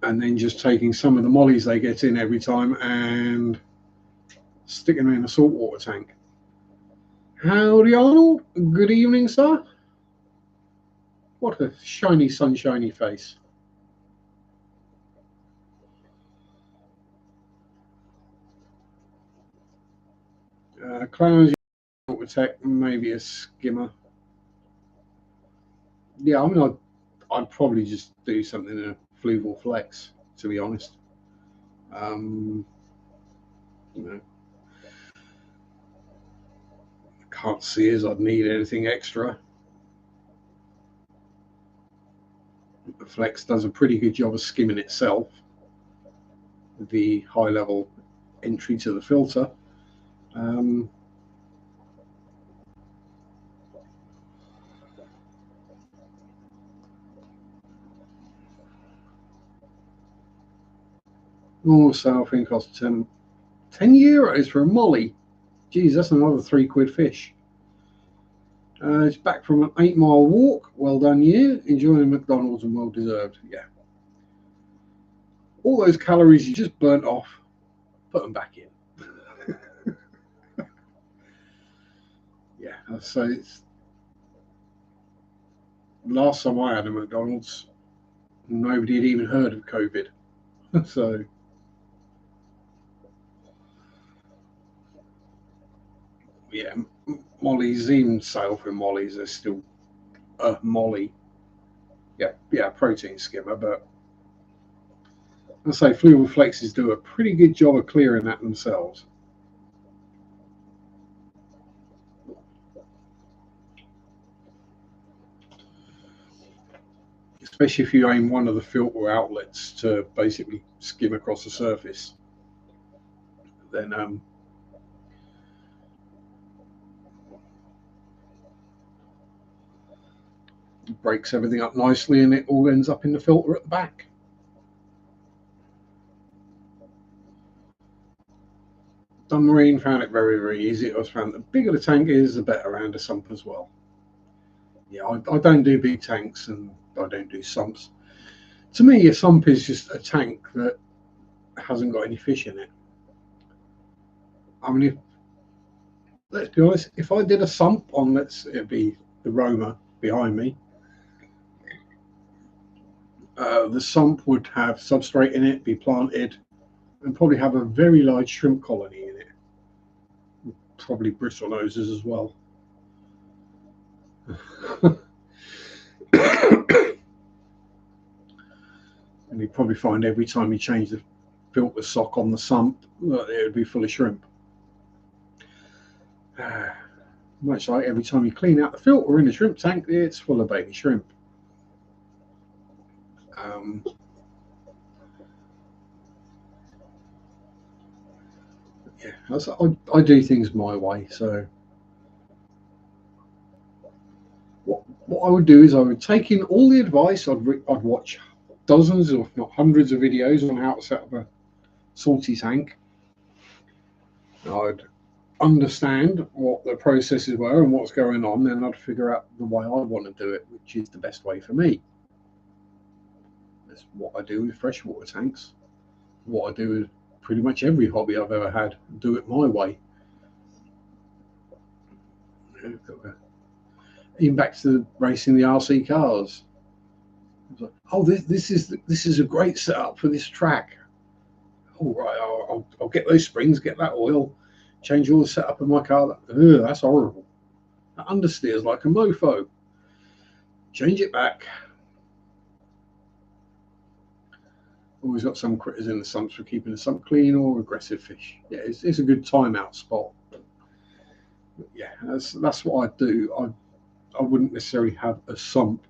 and then just taking some of the mollies they get in every time and sticking them in a saltwater tank. Howdy, Arnold. Good evening, sir. What a shiny, sunshiny face. Clowns, tech, maybe a skimmer. Yeah, I mean, I'd probably just do something in a fluval flex, to be honest. You know, I can't see as I'd need anything extra. The flex does a pretty good job of skimming itself with the high level entry to the filter. Normal sale thing costs 10 euros for a molly. Geez, that's another £3 fish. It's back from an 8-mile walk. Well done, you. Enjoying McDonald's and well deserved. Yeah. All those calories you just burnt off, put them back in. Yeah. So it's last time I had a McDonald's, nobody had even heard of COVID. So yeah, mollies, even sale for mollies, are still a molly. Yeah, protein skimmer, but I say fluval flexes do a pretty good job of clearing that themselves. Especially if you aim one of the filter outlets to basically skim across the surface, then it breaks everything up nicely and it all ends up in the filter at the back. Dunmarine found it very, very easy. I found the bigger the tank is, the better around a sump as well. Yeah, I don't do big tanks and I don't do sumps. To me, a sump is just a tank that hasn't got any fish in it. I mean, let's be honest, if I did a sump on, it'd be the Roma behind me, the sump would have substrate in it, be planted, and probably have a very large shrimp colony in it. Probably bristle noses as well. And you'd probably find every time you change the filter sock on the sump, it would be full of shrimp. Much like every time you clean out the filter in a shrimp tank, it's full of baby shrimp. Yeah, I do things my way. So what I would do is I would take in all the advice. I'd watch dozens, if not hundreds, of videos on how to set up a salty tank. I'd understand what the processes were and what's going on, then I'd figure out the way I want to do it, which is the best way for me. That's what I do with freshwater tanks. What I do with pretty much every hobby I've ever had, do it my way. Even back to racing the RC cars. Like, oh, this is a great setup for this track. All right, I'll get those springs, get that oil, change all the setup of my car. Ugh, that's horrible. That understeers like a mofo. Change it back. Always got some critters in the sumps for keeping the sump clean or aggressive fish. Yeah, it's a good timeout spot. But yeah, that's what I do. I wouldn't necessarily have a sump.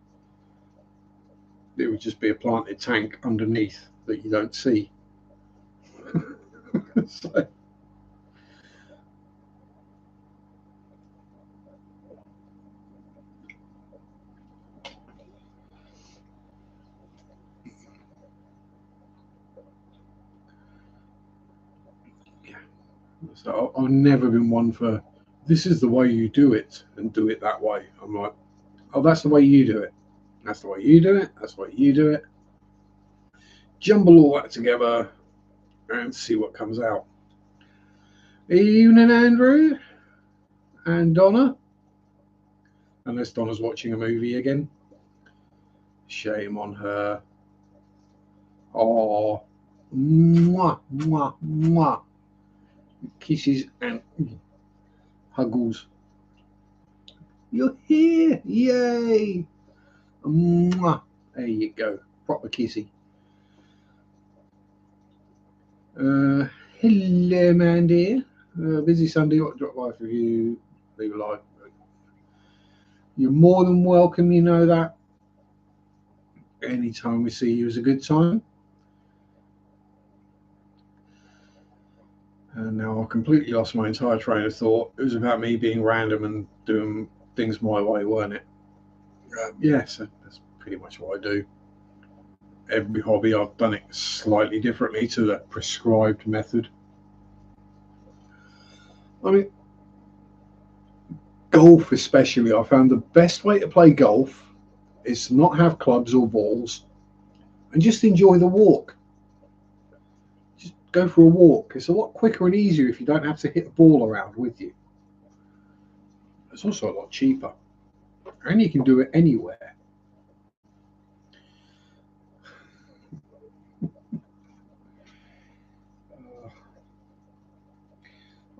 It would just be a planted tank underneath that you don't see. So, yeah. So I've never been one for this is the way you do it and do it that way. I'm like, Oh, that's the way you do it. That's the way you do it. That's the way you do it. Jumble all that together and see what comes out. Evening, Andrew and Donna. Unless Donna's watching a movie again. Shame on her. Oh, mwah, mwah, mwah. Kisses and huggles. You're here. Yay. Mwah. There you go. Proper kissy. Hello, man dear. Busy Sunday. What drop life review? Leave a like. You're more than welcome. You know that. Anytime we see you is a good time. And now I've completely lost my entire train of thought. It was about me being random and doing things my way, weren't it? Yes, that's pretty much what I do. Every hobby, I've done it slightly differently to the prescribed method. I mean, golf especially, I found the best way to play golf is to not have clubs or balls and just enjoy the walk. Just go for a walk. It's a lot quicker and easier if you don't have to hit a ball around with you. It's also a lot cheaper. And you can do it anywhere.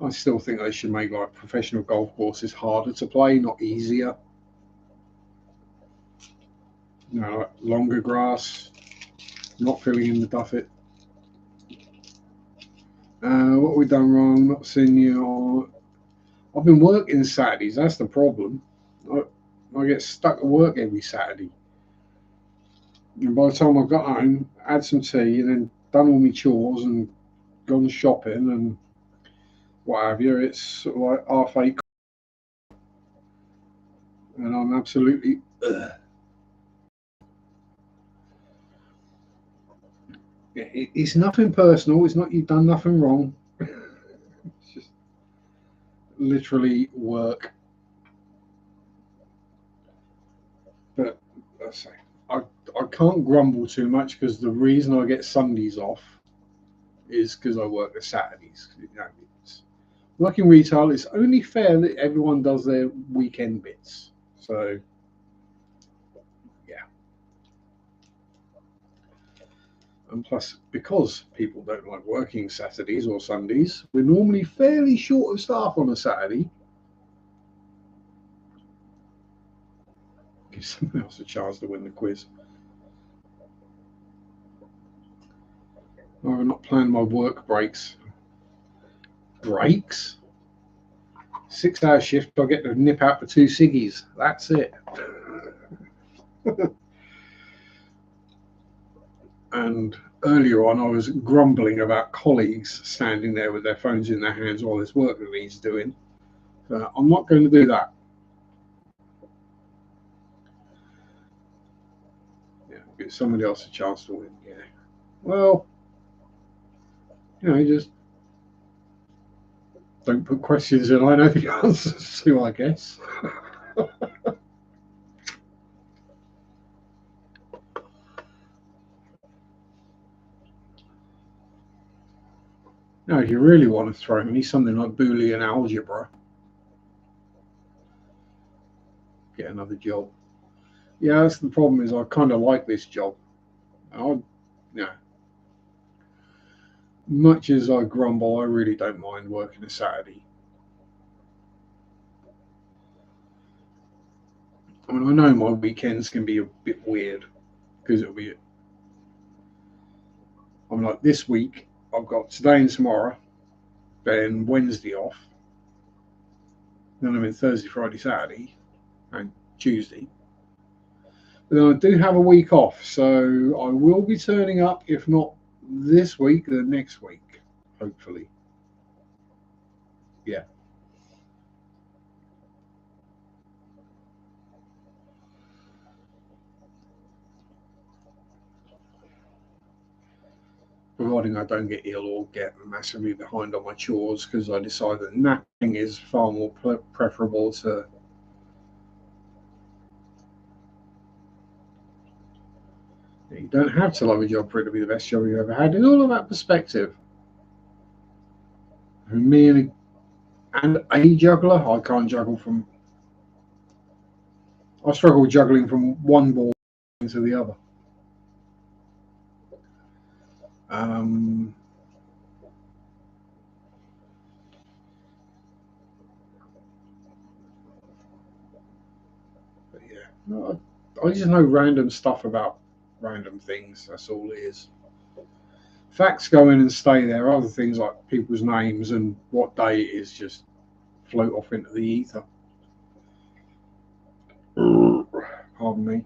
I still think they should make like professional golf courses harder to play, not easier. You know, like longer grass, not filling in the duffet. What have we done wrong? Not seeing you. I've been working Saturdays. That's the problem. I get stuck at work every Saturday. And by the time I got home, had some tea, and then done all my chores and gone shopping and what have you, it's sort of like half 8, and I'm absolutely. It's nothing personal. It's not you've done nothing wrong. It's just literally work. But I say I can't grumble too much because the reason I get Sundays off is because I work the Saturdays. You know, working retail, it's only fair that everyone does their weekend bits. So, yeah. And plus, because people don't like working Saturdays or Sundays, we're normally fairly short of staff on a Saturday. Give someone else a chance to win the quiz. I've not planned my work breaks. Breaks? 6-hour shift, I'll get to nip out for 2 ciggies. That's it. And earlier on, I was grumbling about colleagues standing there with their phones in their hands while there's work that needs doing. I'm not going to do that. Yeah, give somebody else a chance to win. Yeah. Well, you know, just don't put questions in I know the answers to, I guess. Now, if you really want to throw me something like Boolean algebra, get another job. Yeah, that's the problem. Is I kind of like this job. Yeah. Much as I grumble, I really don't mind working a Saturday. I mean, I know my weekends can be a bit weird because it'll be. I'm like this week. I've got today and tomorrow, then Wednesday off. Then I'm in Thursday, Friday, Saturday, and Tuesday. But then I do have a week off, so I will be turning up. If not this week, then next week, hopefully. Yeah. Providing I don't get ill or get massively behind on my chores, because I decide that napping is far more preferable to You don't have to love a job for it to be the best job you've ever had. It's all about perspective. And me and a juggler, I can't juggle from. I struggle juggling from one ball to the other. Um, but yeah, no, I just know random stuff about random things. That's all it is. Facts go in and stay there. Other things like people's names and what day it is just float off into the ether. Pardon me.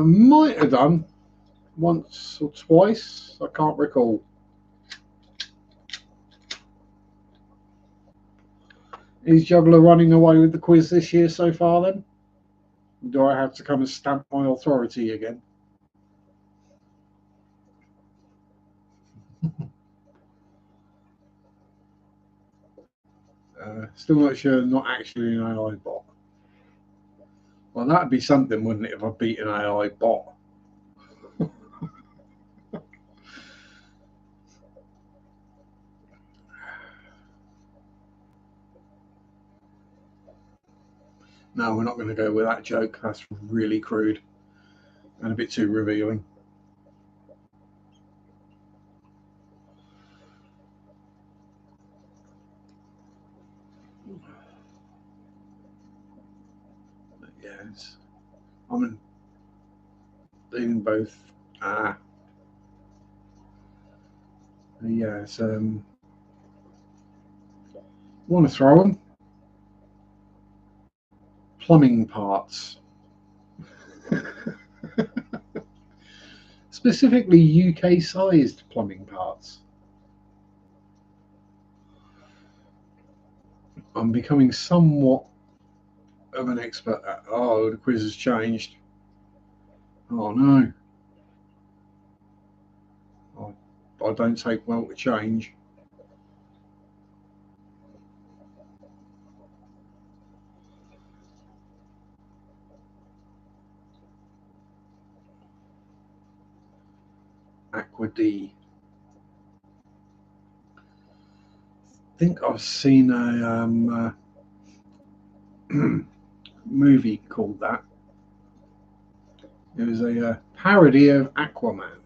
Might have done once or twice. I can't recall. Is Juggler running away with the quiz this year so far then? Do I have to come and stamp my authority again? Still not sure, not actually an AI bot. Well, that'd be something, wouldn't it, if I beat an AI bot? No, we're not going to go with that joke. That's really crude and a bit too revealing. Yes, I'm in both. Yes. Want to throw them? Plumbing parts. Specifically UK-sized plumbing parts. I'm becoming somewhat of an expert at. Oh, the quiz has changed. Oh no. I don't take well to change. Aqua D. I think I've seen a movie called that. It was a parody of Aquaman.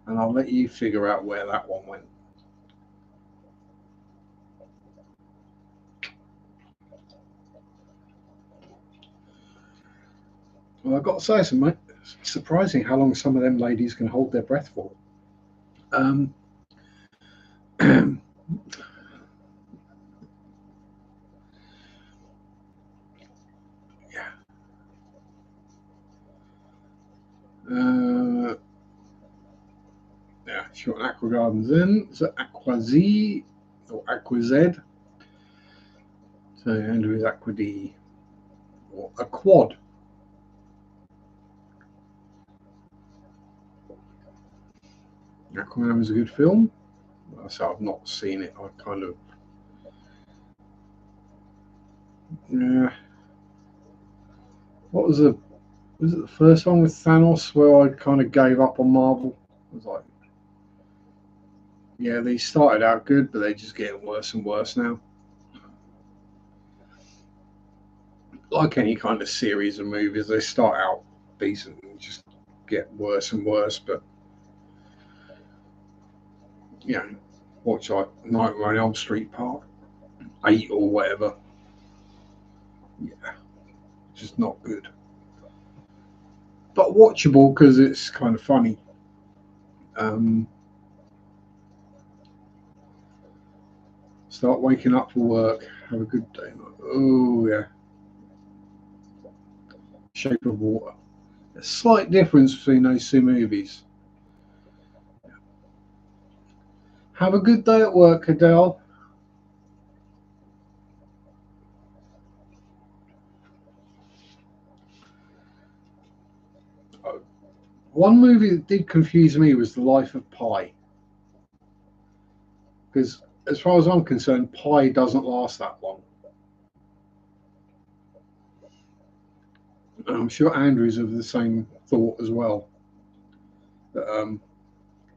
And I'll let you figure out where that one went. Well, I've got to say, it's surprising how long some of them ladies can hold their breath for. Um, yeah. Yeah, she got Aqua Gardens in. So Aqua Z or Aqua Z. So Andrew is Aqua D. Or a quad. Aquaman was a good film. So I've not seen it. I kind of. Yeah. What was the. Was it the first one with Thanos where I kind of gave up on Marvel? I was like, yeah, they started out good, but they're just getting worse and worse now. Like any kind of series of movies, they start out decent and just get worse and worse. But you know, watch like Nightmare on Elm Street Part 8 or whatever. Yeah, just not good. But watchable because it's kind of funny. Um, Start waking up for work. Have a good day. Oh yeah, Shape of Water. A slight difference between those two movies. Have a good day at work, Adele. One movie that did confuse me was The Life of Pi, because as far as I'm concerned, Pi doesn't last that long. And I'm sure Andrew's of the same thought as well. That,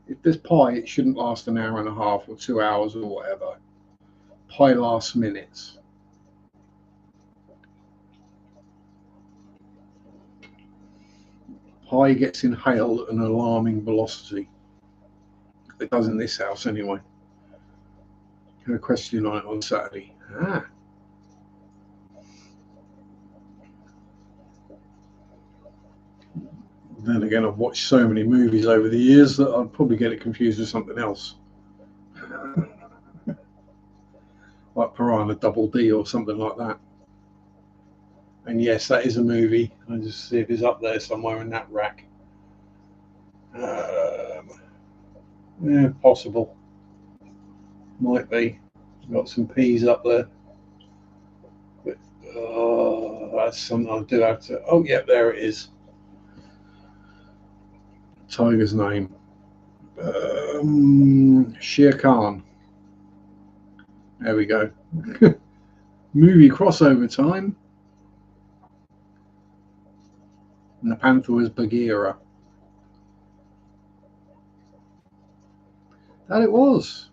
if there's Pi, it shouldn't last an hour and a half or 2 hours or whatever. Pi lasts minutes. Pi gets inhaled at an alarming velocity. It does in this house anyway. Had a question on it on Saturday. Then again, I've watched so many movies over the years that I'd probably get it confused with something else. Like Piranha Double D or something like that. And yes, that is a movie. I'll just see if it's up there somewhere in that rack. Yeah, possible. Might be. Got some peas up there. But, that's something I do have to. Oh, yeah, there it is. Tiger's name. Shere Khan. There we go. Movie crossover time. And the panther was Bagheera. That it was.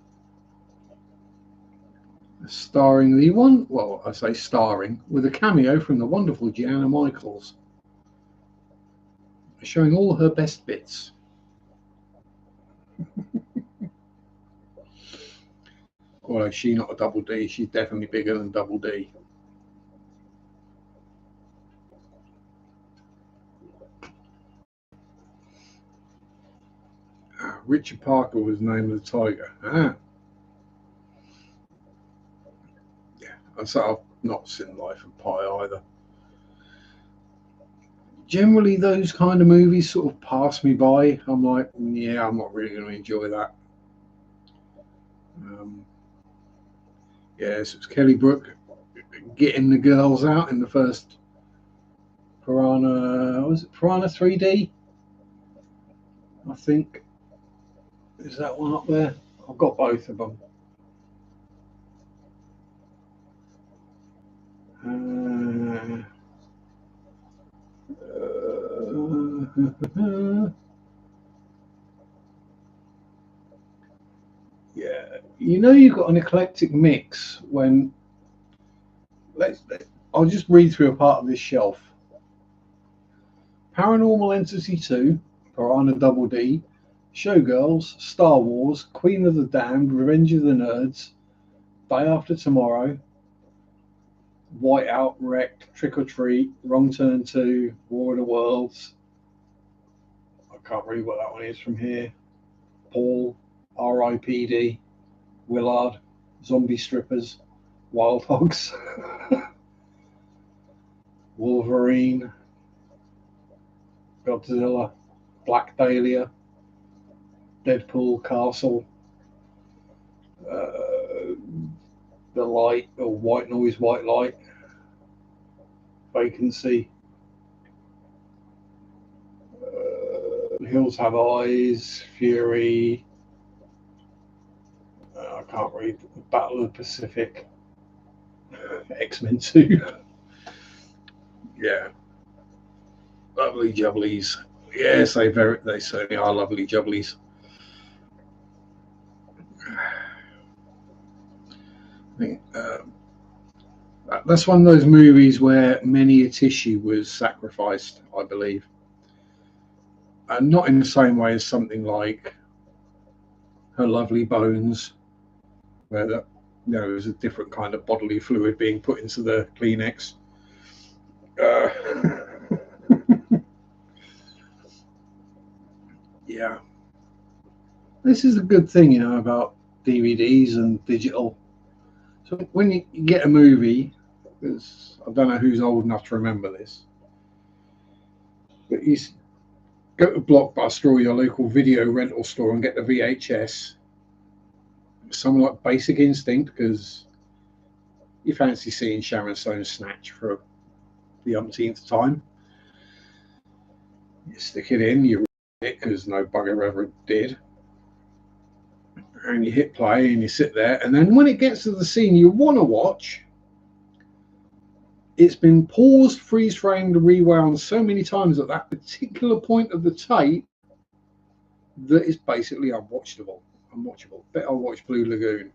Starring the one, well, I say starring, with a cameo from the wonderful Gianna Michaels. Showing all her best bits. Although she's not a Double D, she's definitely bigger than Double D. Richard Parker was the name of the tiger. Yeah, so I've not seen Life of Pi either. Generally, those kind of movies sort of pass me by. I'm like, yeah, I'm not really going to enjoy that. Yes, it was Kelly Brook getting the girls out in the first Piranha. Was it Piranha 3D? I think. Is that one up there? I've got both of them. Yeah, you know, you've got an eclectic mix when. I'll just read through a part of this shelf. Paranormal Entity 2, Piranha Double D, Showgirls, Star Wars, Queen of the Damned, Revenge of the Nerds, Day After Tomorrow, Whiteout, Wrecked, Trick or Treat, Wrong Turn 2, War of the Worlds. I can't read what that one is from here. Paul, R.I.P.D., Willard, Zombie Strippers, Wild Hogs, Wolverine, Godzilla, Black Dahlia, Deadpool, Castle, The Light, or White Noise, White Light, Vacancy, Hills Have Eyes, Fury, I can't read, Battle of the Pacific, X-Men 2. Yeah. Lovely jubblies. Yes, they certainly are lovely jubblies. I think that's one of those movies where many a tissue was sacrificed, I believe. And not in the same way as something like Her Lovely Bones, where there's a different kind of bodily fluid being put into the Kleenex. Yeah. This is a good thing, about DVDs and digital. So when you get a movie, because I don't know who's old enough to remember this, but you go to Blockbuster or your local video rental store and get the VHS. Something like Basic Instinct, because you fancy seeing Sharon Stone snatch for the umpteenth time. You stick it in, you read it because no bugger ever did, and you hit play and you sit there. And then when it gets to the scene you want to watch, it's been paused, freeze framed, rewound so many times at that particular point of the tape that it's basically unwatchable. Bet I'll watch Blue Lagoon.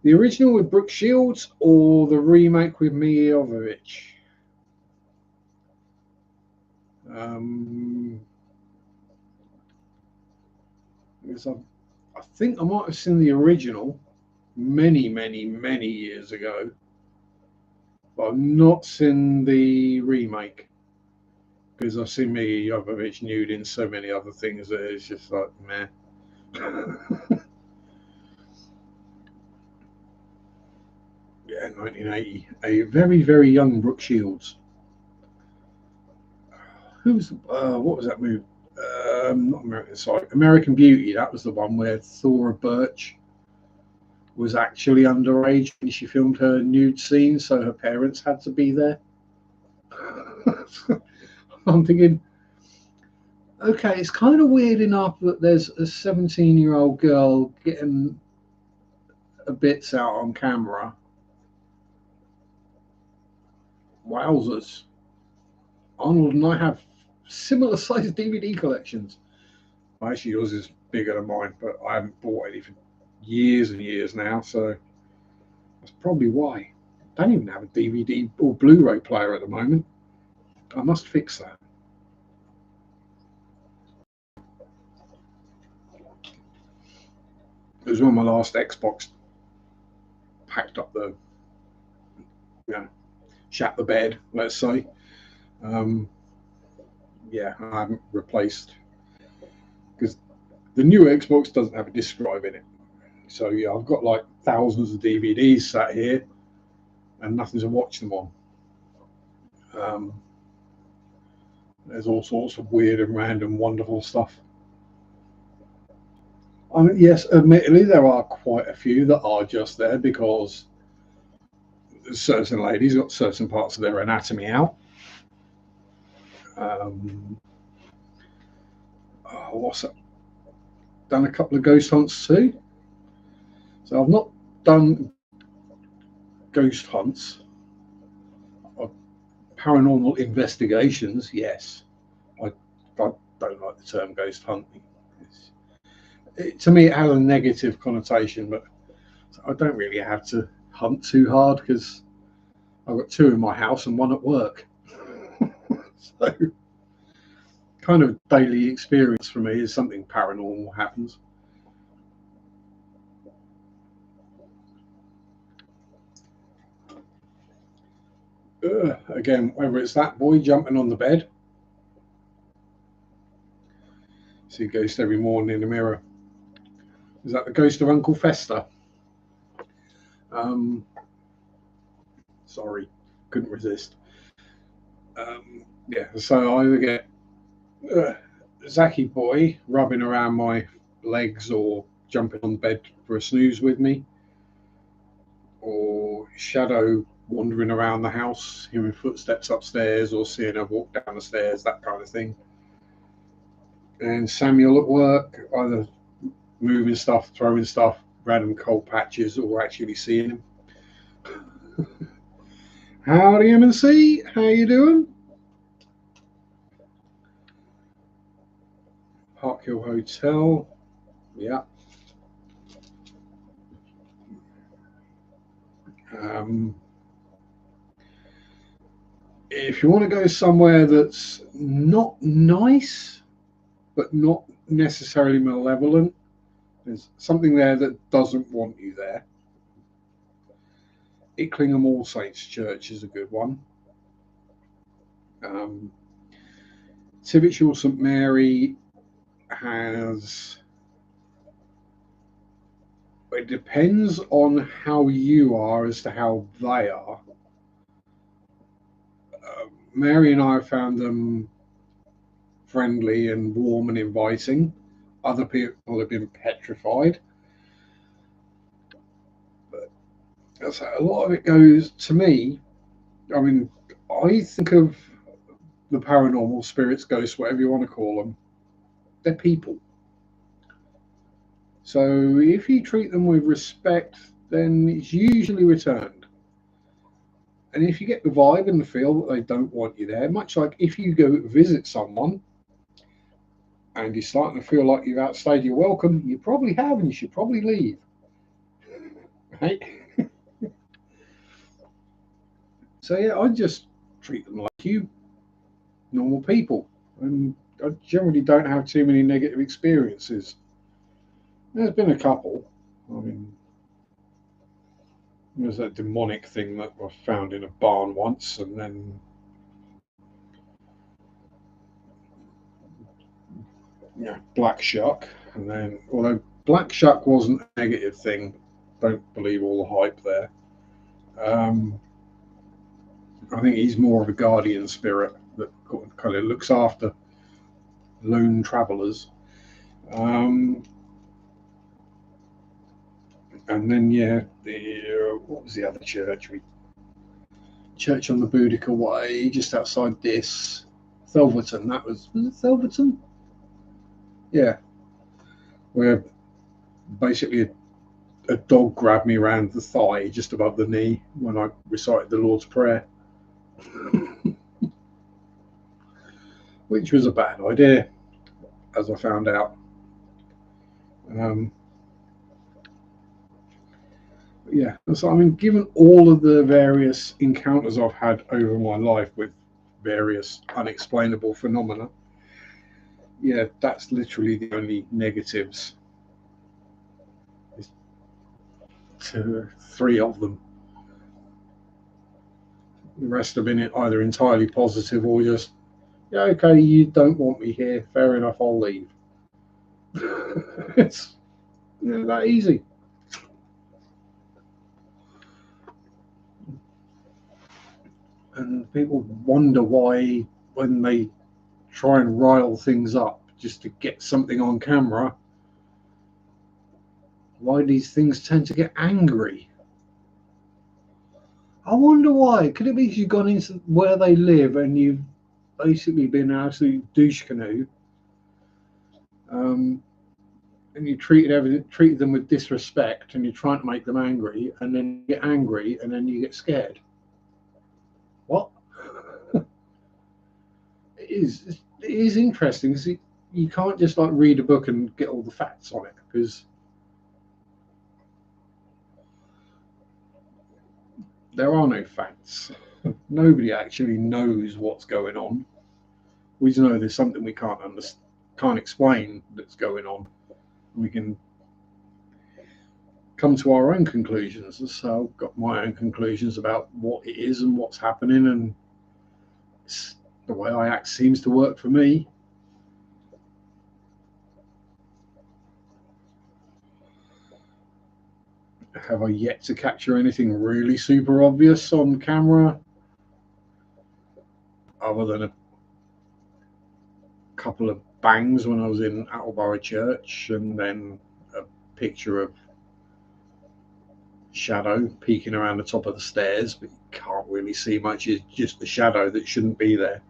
The original with Brooke Shields or the remake with Mia Jovovich? Because I think I might have seen the original many years ago, but I've not seen the remake because I've seen Mia Jovovich nude in so many other things that it's just like meh. Yeah, 1980. A very young Brooke Shields. Who's what was that movie? Not American. Sorry, American Beauty. That was the one where Thora Birch was actually underage when she filmed her nude scene, so her parents had to be there. I'm thinking, okay, it's kind of weird enough that there's a 17-year-old girl getting a bits out on camera. Wowzers. Arnold and I have similar sized DVD collections. Actually, yours is bigger than mine, but I haven't bought any for years and years now, so that's probably why. I don't even have a DVD or Blu-ray player at the moment. I must fix that. It was when my last Xbox packed up the, shat the bed, let's say. Yeah, I haven't replaced because the new Xbox doesn't have a disk drive in it. So yeah, I've got like thousands of DVDs sat here and nothing to watch them on. There's all sorts of weird and random wonderful stuff. I mean, yes, admittedly, there are quite a few that are just there because certain ladies got certain parts of their anatomy out. What's that? Done a couple of ghost hunts too. So I've not done ghost hunts. Paranormal investigations, yes. I don't like the term ghost hunting. To me, it has a negative connotation, but I don't really have to hunt too hard because I've got two in my house and one at work. So, kind of daily experience for me is something paranormal happens. Again, whether it's that boy jumping on the bed, see a ghost every morning in the mirror. Is that the ghost of Uncle Fester? Sorry, couldn't resist. Yeah, so I either get Zachy boy rubbing around my legs or jumping on the bed for a snooze with me, or Shadow wandering around the house, hearing footsteps upstairs or seeing her walk down the stairs, that kind of thing. And Samuel at work, either moving stuff, throwing stuff, random cold patches, or actually seeing him. Howdy, M&C. How you doing? Park Hill Hotel. Yeah. If you want to go somewhere that's not nice, but not necessarily malevolent, there's something there that doesn't want you there. Icklingham All Saints Church is a good one. Tibbetshall St Mary has. It depends on how you are as to how they are. Mary and I found them friendly and warm and inviting. Other people have been petrified. But a lot of it goes to me. I mean, I think of the paranormal spirits, ghosts, whatever you want to call them, they're people. So if you treat them with respect, then it's usually returned. And if you get the vibe and the feel that they don't want you there, much like if you go visit someone and you're starting to feel like you've outstayed your welcome, you probably have, and you should probably leave. Right? So yeah, I just treat them like you, normal people, and I generally don't have too many negative experiences. There's been a couple. I mean, there's that demonic thing that I found in a barn once, and then black shuck, and then although black shuck wasn't a negative thing, don't believe all the hype there. I think he's more of a guardian spirit that kind of looks after lone travellers. And then what was the other church? Church on the Boudica Way, just outside this, Thelverton. Was it Thelverton? Yeah, where basically a dog grabbed me around the thigh, just above the knee, when I recited the Lord's Prayer, which was a bad idea, as I found out. Yeah, so I mean, given all of the various encounters I've had over my life with various unexplainable phenomena, yeah, that's literally the only negatives. Three of them. The rest have been either entirely positive or just, yeah, okay, you don't want me here, fair enough, I'll leave. It's that easy. And people wonder why, when they try and rile things up just to get something on camera, why these things tend to get angry. I wonder why. Could it be because you've gone into where they live and you've basically been an absolute douche canoe, and you treated them with disrespect, and you're trying to make them angry, and then you get angry, and then you get scared? What? It is interesting. See, you can't just like read a book and get all the facts on it, because there are no facts. Nobody actually knows what's going on. We just know there's something we can't explain that's going on. We can come to our own conclusions. So I've got my own conclusions about what it is and what's happening, and the way I act seems to work for me. Have I yet to capture anything really super obvious on camera, other than a couple of bangs when I was in Attleborough Church, and then a picture of shadow peeking around the top of the stairs, but you can't really see much. It's just the shadow that shouldn't be there.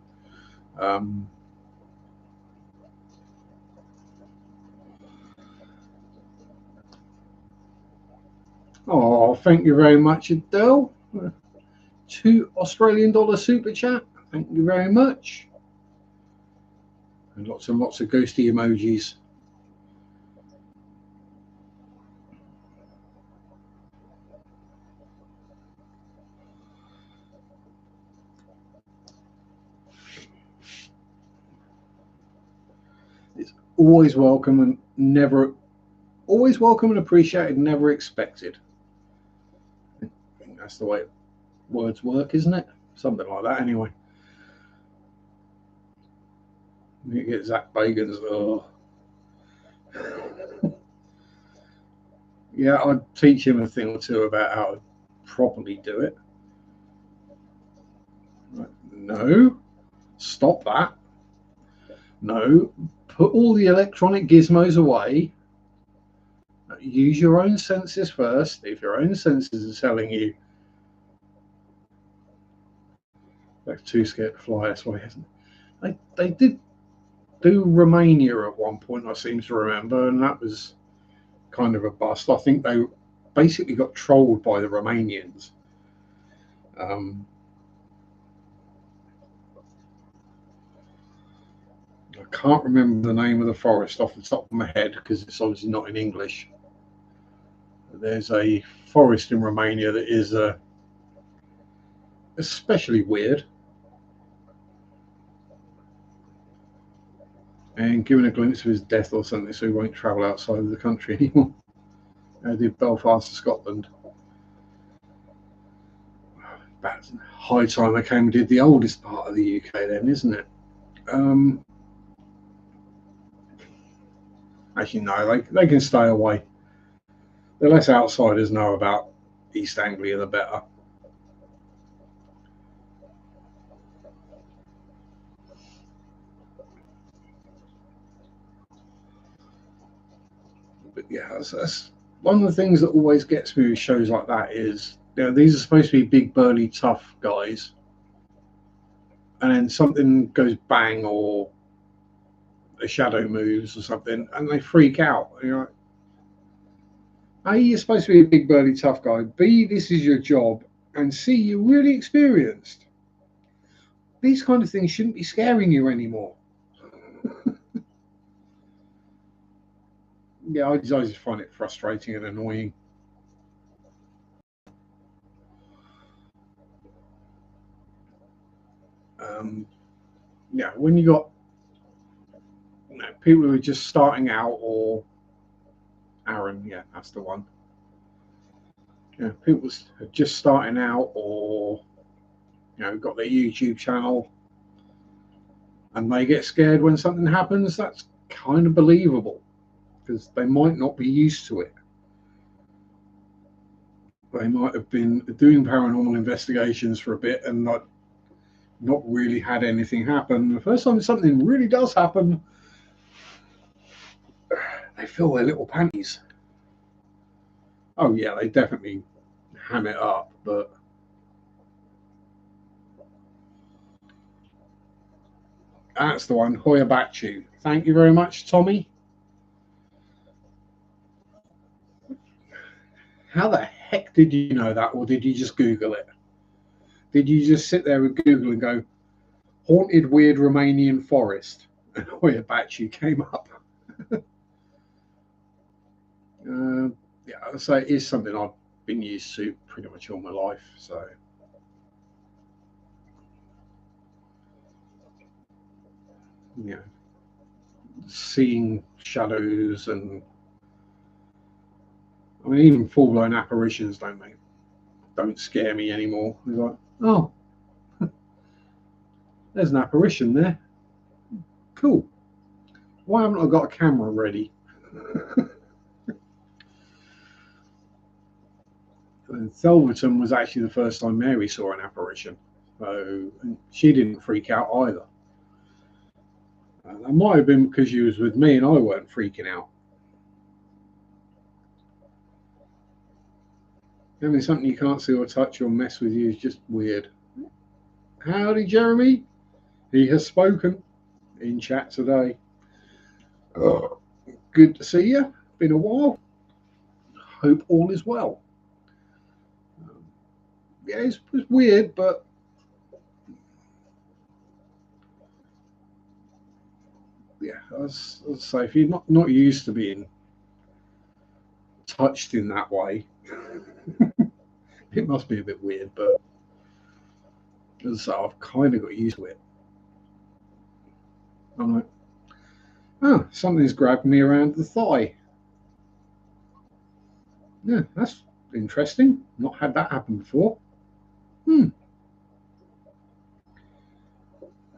Oh, thank you very much, Adele. $2 super chat. Thank you very much. And lots of ghosty emojis. It's always welcome and appreciated, never expected. I think that's the way words work, isn't it? Something like that, anyway. You get Zach Bagans. Oh. Yeah, I'd teach him a thing or two about how to properly do it. No, stop that. No, put all the electronic gizmos away. Use your own senses first. If your own senses are telling you that's too scared to fly, that's why he hasn't. They did do Romania at one point, I seem to remember, and that was kind of a bust. I think they basically got trolled by the Romanians. Um, I can't remember the name of the forest off the top of my head because it's obviously not in English. There's a forest in Romania that is especially weird. And given a glimpse of his death or something, so he won't travel outside of the country anymore. I did Belfast to Scotland. About high time I came and did the oldest part of the UK then, isn't it? Actually, no, they can stay away. The less outsiders know about East Anglia, the better. But yeah, that's one of the things that always gets me with shows like that is, you know, these are supposed to be big, burly, tough guys, and then something goes bang or a shadow moves or something, and they freak out. You're like, A, you're supposed to be a big, burly, tough guy. B, this is your job. And C, you're really experienced. These kind of things shouldn't be scaring you anymore. Yeah, I just find it frustrating and annoying. Um, yeah, when you got people who are just starting out, or Aaron, yeah, that's the one. People are just starting out, or got their YouTube channel, and they get scared when something happens. That's kind of believable because they might not be used to it. They might have been doing paranormal investigations for a bit and not really had anything happen. The first time something really does happen, they fill their little panties. Oh yeah, they definitely ham it up, but that's the one, Hoyabachu. Thank you very much, Tommy. How the heck did you know that, or did you just Google it? Did you just sit there with Google and go, haunted weird Romanian forest? And Hoyabachu came up. Yeah, so it is something I've been used to pretty much all my life. So, you know, seeing shadows and I mean, even full blown apparitions don't scare me anymore. It's like, oh, there's an apparition there. Cool. Why haven't I got a camera ready? And Thelverton was actually the first time Mary saw an apparition, so she didn't freak out either. That might have been because she was with me and I weren't freaking out. Having something you can't see or touch or mess with you is just weird. Howdy, Jeremy. He has spoken in chat today. Oh, good to see you. Been a while. Hope all is well. Yeah, it's weird, but yeah, as I say, if you're not used to being touched in that way, it must be a bit weird. But as I say, I've kind of got used to it. I'm like, oh, something's grabbed me around the thigh. Yeah, that's interesting. Not had that happen before.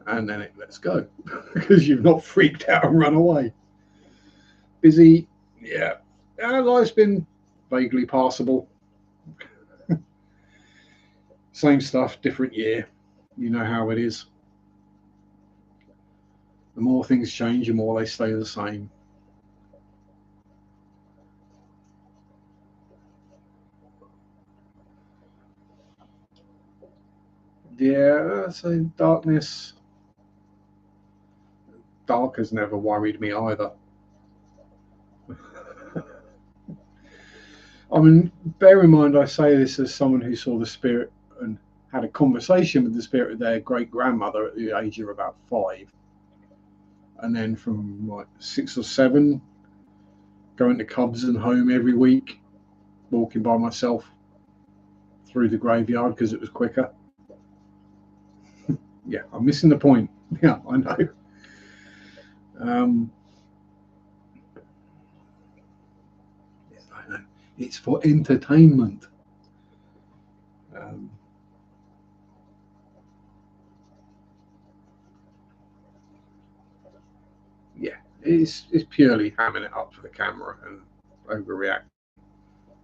And then it lets go because you've not freaked out and run away. Busy, yeah. Life's been vaguely passable. Same stuff, different year. You know how it is. The more things change, the more they stay the same. Yeah, so darkness. dark has never worried me either. I mean, bear in mind, I say this as someone who saw the spirit and had a conversation with the spirit of their great grandmother at the age of about 5. And then from like 6 or 7, going to Cubs and home every week, walking by myself through the graveyard because it was quicker. Yeah, I'm missing the point. Yeah, I know. It's for entertainment. Yeah, it's purely hamming it up for the camera and overreact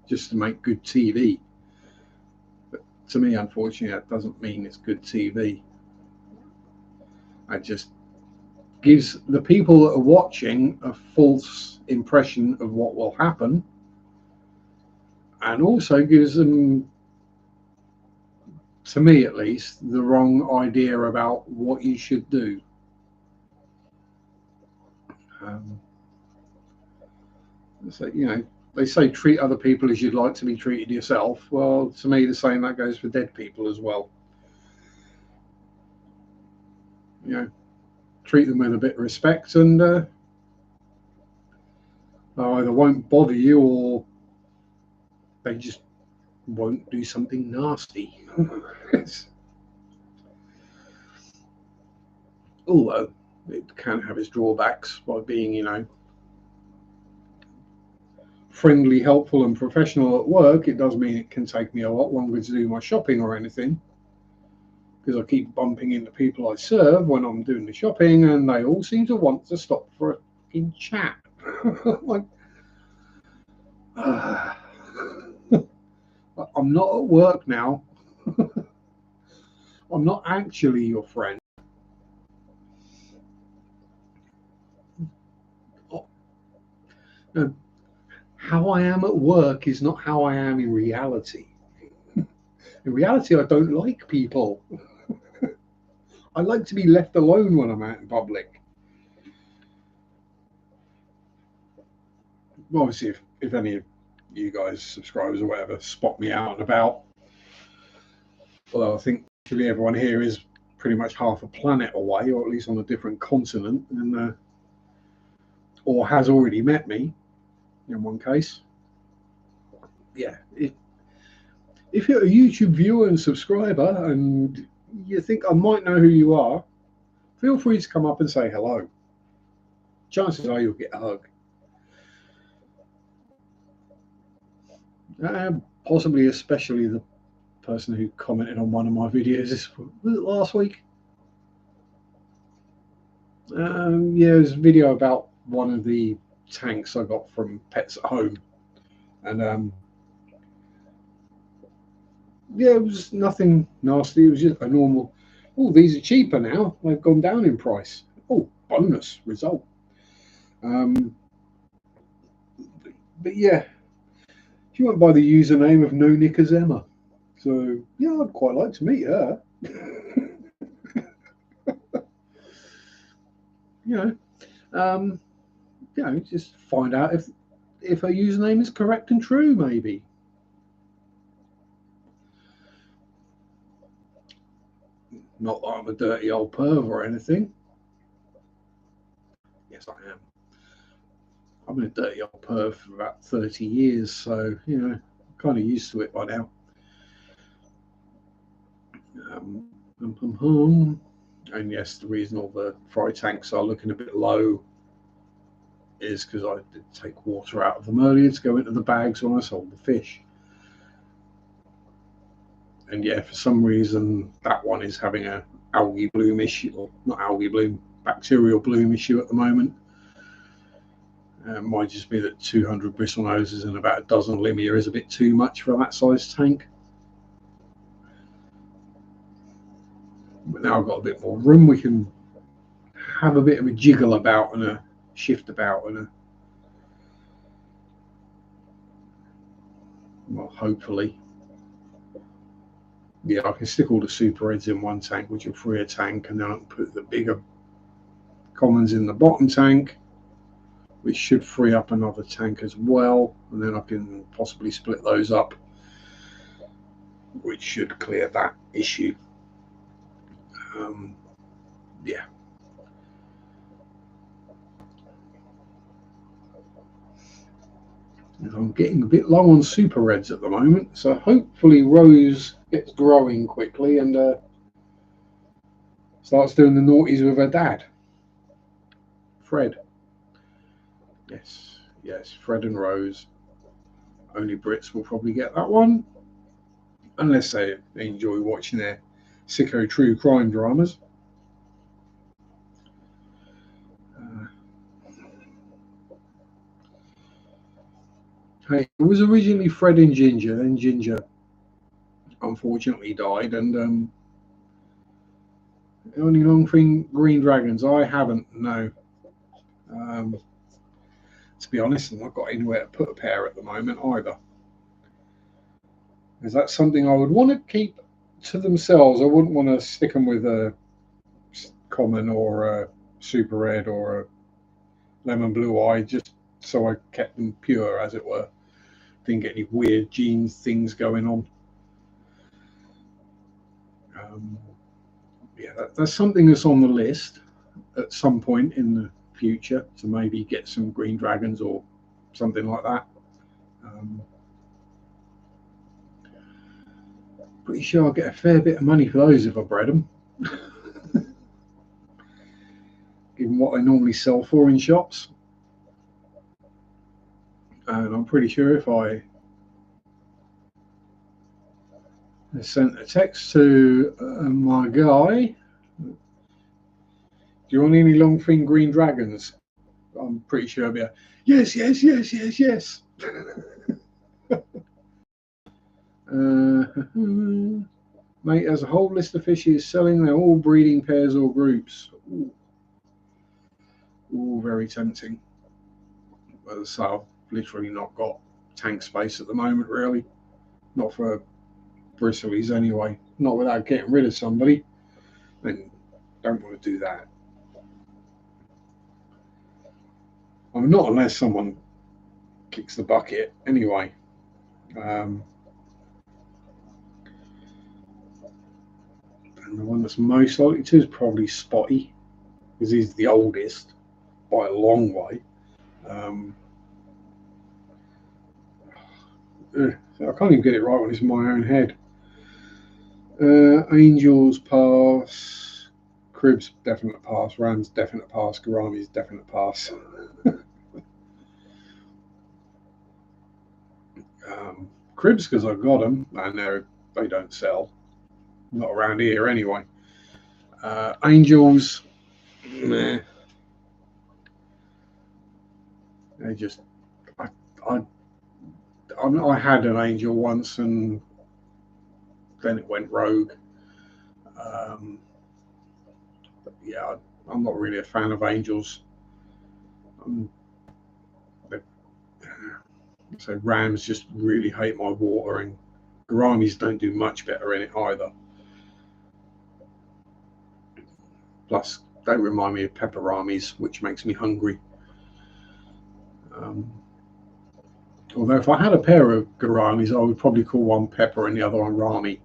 just to make good TV. But to me, unfortunately, that doesn't mean it's good TV. It just gives the people that are watching a false impression of what will happen, and also gives them, to me at least, the wrong idea about what you should do. So, you know, they say treat other people as you'd like to be treated yourself. Well, to me, the same that goes for dead people as well. You know, treat them with a bit of respect, and they either won't bother you or they just won't do something nasty. Although it can have its drawbacks by being, you know, friendly, helpful, and professional at work. It does mean it can take me a lot longer to do my shopping or anything, because I keep bumping into people I serve when I'm doing the shopping, and they all seem to want to stop for a fucking chat. Like, I'm not at work now. I'm not actually your friend. No, how I am at work is not how I am in reality. In reality, I don't like people. I like to be left alone when I'm out in public. Obviously, if any of you guys, subscribers or whatever, spot me out and about, although I think actually everyone here is pretty much half a planet away, or at least on a different continent, and or has already met me in one case. Yeah, if you're a YouTube viewer and subscriber and you think I might know who you are, feel free to come up and say hello. Chances are you'll get a hug. Possibly especially the person who commented on one of my videos. Was it last week? Yeah, it was a video about one of the tanks I got from Pets at Home. And yeah, it was nothing nasty. It was just a normal, oh, these are cheaper now. They've gone down in price. Oh, bonus result. But yeah, she went by the username of No Knickers Emma. So yeah, I'd quite like to meet her. You know, just find out if her username is correct and true, maybe. Not that I'm a dirty old perv or anything. Yes, I am. I've been a dirty old perv for about 30 years, so, you know, I'm kind of used to it by now. And yes, the reason all the fry tanks are looking a bit low is because I did take water out of them earlier to go into the bags when I sold the fish. And yeah, for some reason, that one is having a algae bloom issue, or not algae bloom, bacterial bloom issue at the moment. It might just be that 200 bristlenoses and about a dozen limia is a bit too much for that size tank. But now I've got a bit more room, we can have a bit of a jiggle about and a shift about and well, hopefully. Yeah, I can stick all the super heads in one tank, which will free a tank, and then I can put the bigger commons in the bottom tank, which should free up another tank as well, and then I can possibly split those up, which should clear that issue. Yeah. I'm getting a bit low on super reds at the moment, so hopefully Rose gets growing quickly and starts doing the naughties with her dad, Fred. Yes, Fred and Rose. Only Brits will probably get that one, unless they enjoy watching their sicko true crime dramas. Hey, it was originally Fred and Ginger, then Ginger unfortunately died, and only long thing green dragons. I haven't, no. To be honest, I've not got anywhere to put a pair at the moment either. Is that something I would want to keep to themselves? I wouldn't want to stick them with a common or a super red or a lemon blue eye, just so I kept them pure, as it were. Didn't get any weird gene things going on. Yeah, that's something that's on the list at some point in the future, to maybe get some green dragons or something like that. Pretty sure I'll get a fair bit of money for those if I bred them, given what they normally sell for in shops. And I'm pretty sure if I sent a text to my guy, do you want any long fin green dragons? I'm pretty sure I'll be like, yes. Mate has a whole list of fishes selling. They're all breeding pairs or groups. Ooh, very tempting. But so I've literally not got tank space at the moment, really. Not for bristlies anyway. Not without getting rid of somebody. Then don't want to do that. I mean, not unless someone kicks the bucket anyway. And the one that's most likely to is probably Spotty, because he's the oldest by a long way. I can't even get it right when it's in my own head. Angels pass. Cribs definite pass. Rams definite pass. Garami's definite pass. Cribs because I've got them and they don't sell. Not around here anyway. Angels, nah. They just, I had an angel once and then it went rogue. But yeah, I'm not really a fan of angels. So Rams just really hate my watering. Garamis don't do much better in it either. Plus, they remind me of pepperamis, which makes me hungry. Although if I had a pair of Garamis, I would probably call one Pepper and the other one Rami.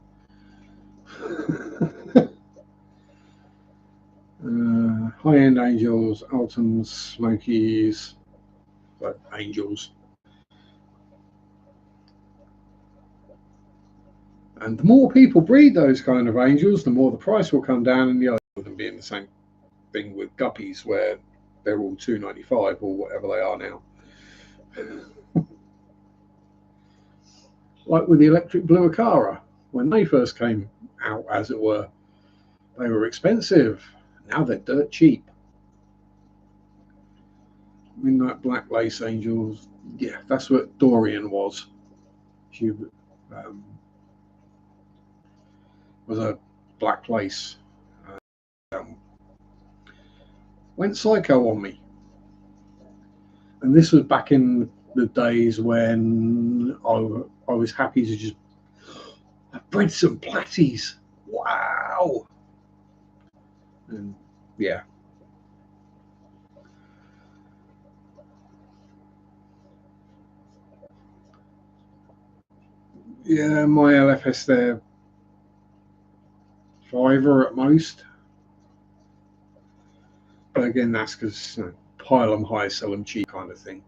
High-end angels, Altons, Smokies, but angels. And the more people breed those kind of angels, the more the price will come down, and the other than being the same thing with guppies, where they're all $2.95 or whatever they are now. Like with the electric blue Acara, when they first came out, as it were, they were expensive. Now they're dirt cheap. Midnight Black Lace Angels, yeah, that's what Dorian was. She was a black lace. Went psycho on me. And this was back in the days when I was happy to just, I bred some platties. Wow. And yeah. Yeah, my LFS they're fiver at most. But again, that's because pile them high, sell them cheap kind of thing.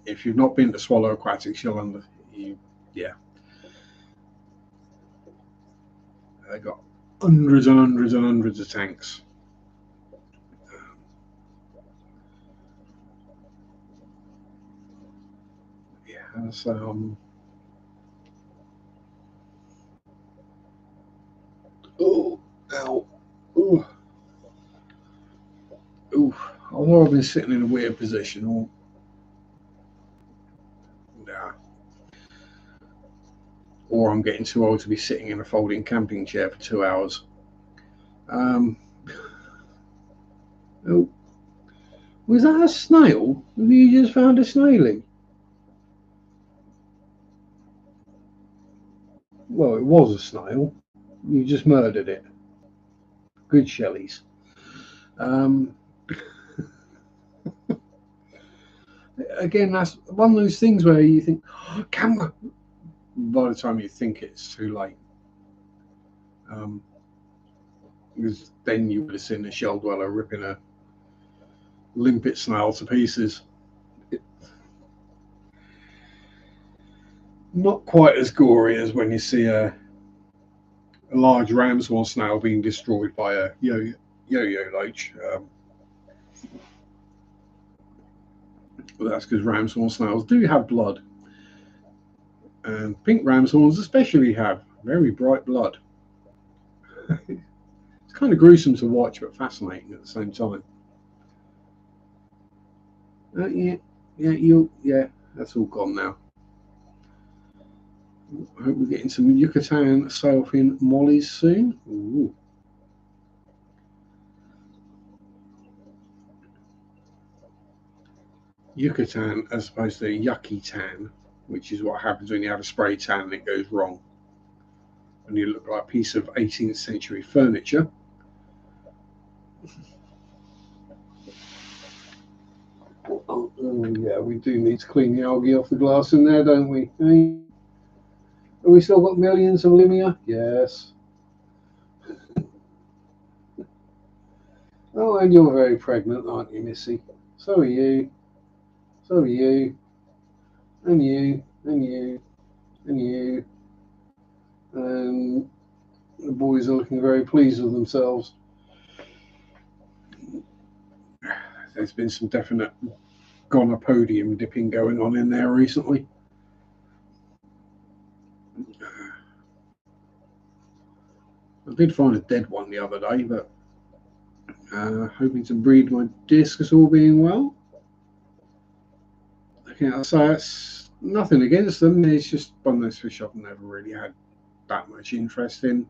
If you've not been to Swallow Aquatics, yeah, they got hundreds and hundreds and hundreds of tanks. Yeah, so oh, ow, ooh, ooh. Although I've been sitting in a weird position, nah, or I'm getting too old to be sitting in a folding camping chair for 2 hours. Um, oh, was that a snail? Have you just found a snailie? Well, it was a snail. You just murdered it. Good Shelleys. Um, Again, that's one of those things where you think, oh, camera. By the time you think it's too late, um, because then you would have seen a shell dweller ripping a limpet snail to pieces. Not quite as gory as when you see a large ramshorn snail being destroyed by a yo-yo loach. That's because ramshorn snails do have blood, and pink ramshorns especially have very bright blood. It's kind of gruesome to watch, but fascinating at the same time. Yeah, yeah, that's all gone now. I hope we're getting some Yucatan sailfin mollies soon. Ooh. Yucatan as opposed to yucky tan, which is what happens when you have a spray tan and it goes wrong. And you look like a piece of 18th century furniture. Oh, yeah, we do need to clean the algae off the glass in there, don't we? Hey? Have we still got millions of limia? Yes. Oh, and you're very pregnant, aren't you, Missy? So are you. So are you. And you. And you. And you. And the boys are looking very pleased with themselves. There's been some definite gonopodium dipping going on in there recently. I did find a dead one the other day, but hoping to breed my discus all being well. Okay, so it's nothing against them. It's just one of those fish I've never really had that much interest in.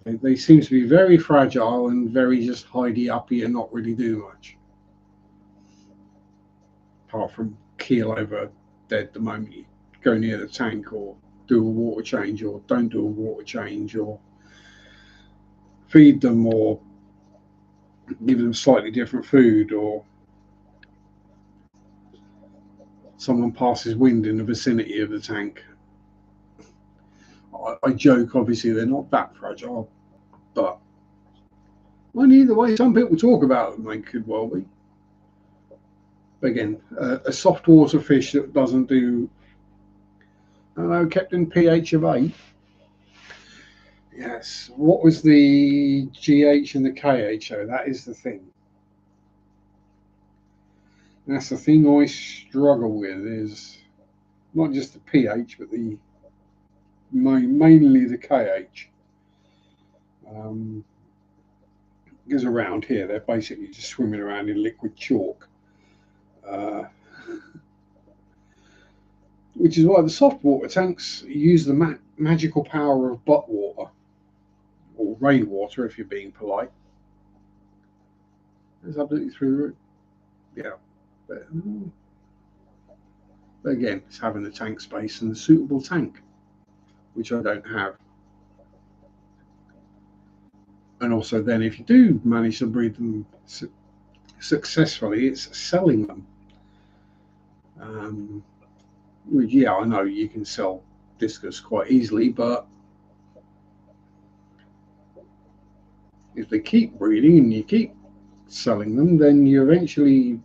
They seem to be very fragile and very just hidey uppy and not really do much. Apart from keel over dead the moment you go near the tank or do a water change or don't do a water change or feed them or give them slightly different food or someone passes wind in the vicinity of the tank. I joke, obviously, they're not that fragile, but well, either way, some people talk about them, they could well be. But again, a soft water fish that doesn't do, I don't know, kept in pH of 8. Yes. What was the GH and the KH? Oh, that is the thing. And that's the thing I struggle with is not just the pH, but the mainly the KH. Because around here they're basically just swimming around in liquid chalk, uh, which is why the soft water tanks use the magical power of butt water or rainwater if you're being polite. It's absolutely through. Yeah, but again, it's having the tank space and the suitable tank, which I don't have. And also, then if you do manage to breed them successfully, it's selling them. Which, yeah, I know you can sell discus quite easily, but if they keep breeding and you keep selling them, then you eventually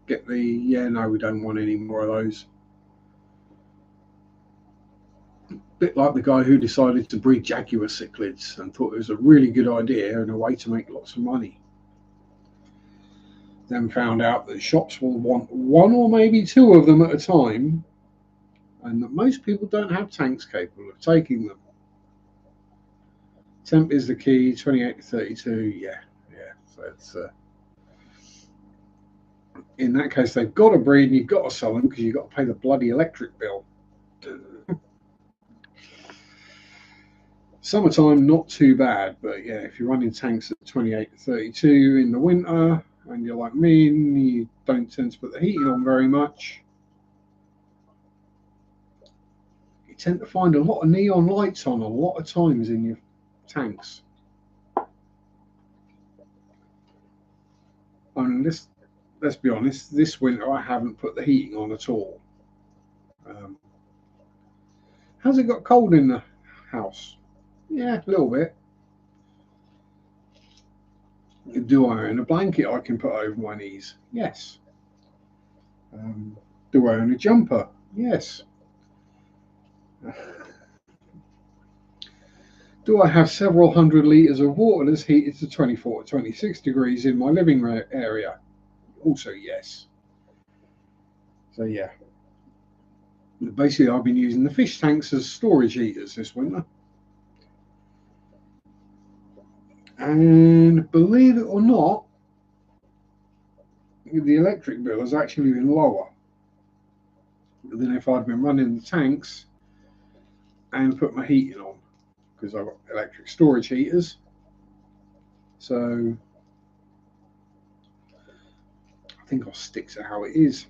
get the, yeah, no, we don't want any more of those. Bit like the guy who decided to breed Jaguar cichlids and thought it was a really good idea and a way to make lots of money. Then found out that shops will want one or maybe two of them at a time, and that most people don't have tanks capable of taking them. Temp is the key, 28 to 32, yeah. So it's in that case, they've got to breed and you've got to sell them because you've got to pay the bloody electric bill. Summertime, not too bad, but yeah, if you're running tanks at 28 to 32 in the winter and you're like me and you don't tend to put the heating on very much, you tend to find a lot of neon lights on a lot of times in your tanks. And let's be honest, this winter I haven't put the heating on at all. Has it got cold in the house? Yeah, a little bit. Do I own a blanket I can put over my knees? Yes. Do I own a jumper? Yes. Do I have several hundred litres of water that's heated to 24 to 26 degrees in my living area? Also, yes. So, yeah. Basically, I've been using the fish tanks as storage heaters this winter. And believe it or not, the electric bill has actually been lower than if I'd been running the tanks and put my heating on, because I've got electric storage heaters. So I think I'll stick to how it is,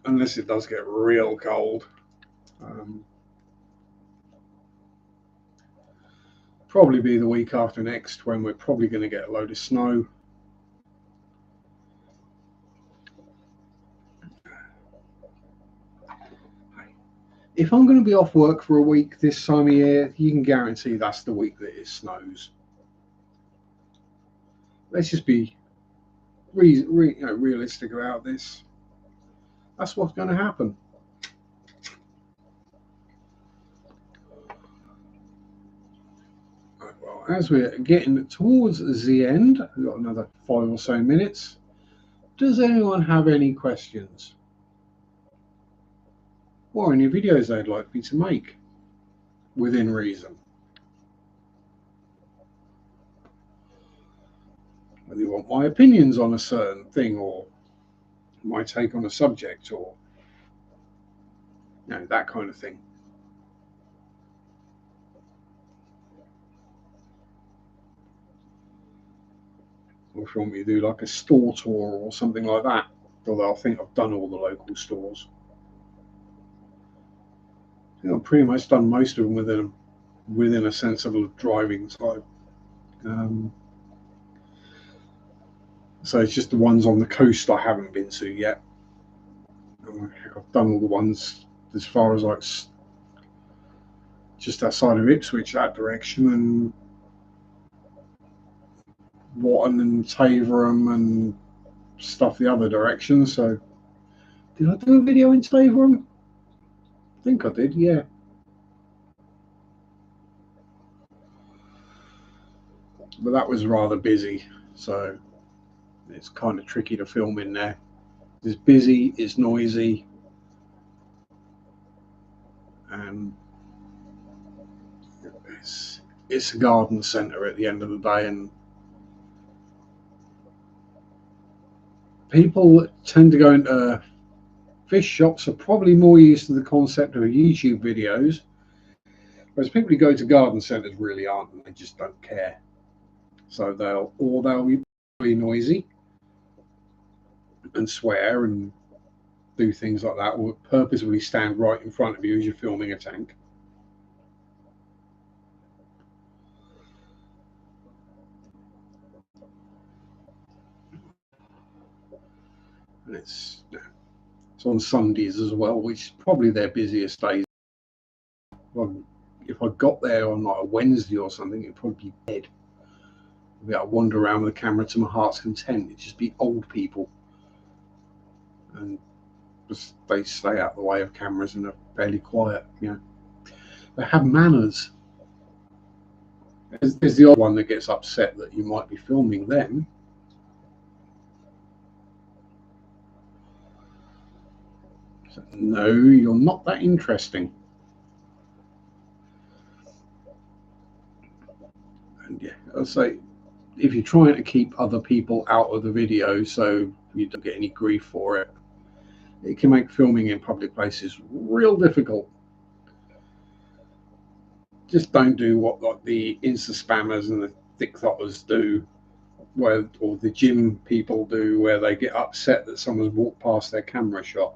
unless it does get real cold. Probably be the week after next when we're probably going to get a load of snow. If I'm going to be off work for a week this time of year, you can guarantee that's the week that it snows. Let's just be realistic about this. That's what's going to happen. Well, as we're getting towards the end, we've got another 5 or so minutes. Does anyone have any questions? Or any videos they'd like me to make within reason? Whether you want my opinions on a certain thing or my take on a subject or that kind of thing. Or if you want me to do like a store tour or something like that, although I think I've done all the local stores. I think I've pretty much done most of them within a sensible driving time. So it's just the ones on the coast I haven't been to yet. I've done all the ones as far as like just outside of Ipswich, that direction, and Watton and Taverham and stuff the other direction. So did I do a video in Taverham? I think I did, yeah. But that was rather busy, so it's kind of tricky to film in there. It's busy, it's noisy, and it's a garden centre at the end of the day, and people that tend to go into fish shops are probably more used to the concept of YouTube videos, whereas people who go to garden centres really aren't, and they just don't care. So they'll be really noisy and swear and do things like that, or purposefully stand right in front of you as you're filming a tank. And It's on Sundays as well, which is probably their busiest days. Well, if I got there on like a Wednesday or something, it'd probably be dead. I'd wander around with the camera to my heart's content. It'd just be old people, and just they stay out of the way of cameras and are fairly quiet. You know, they have manners. There's the odd one that gets upset that you might be filming them. So, no, you're not that interesting. And yeah, I'll say, if you're trying to keep other people out of the video so you don't get any grief for it, it can make filming in public places real difficult. Just don't do what like the Insta spammers and the thick thoppers do, or the gym people do, where they get upset that someone's walked past their camera shot.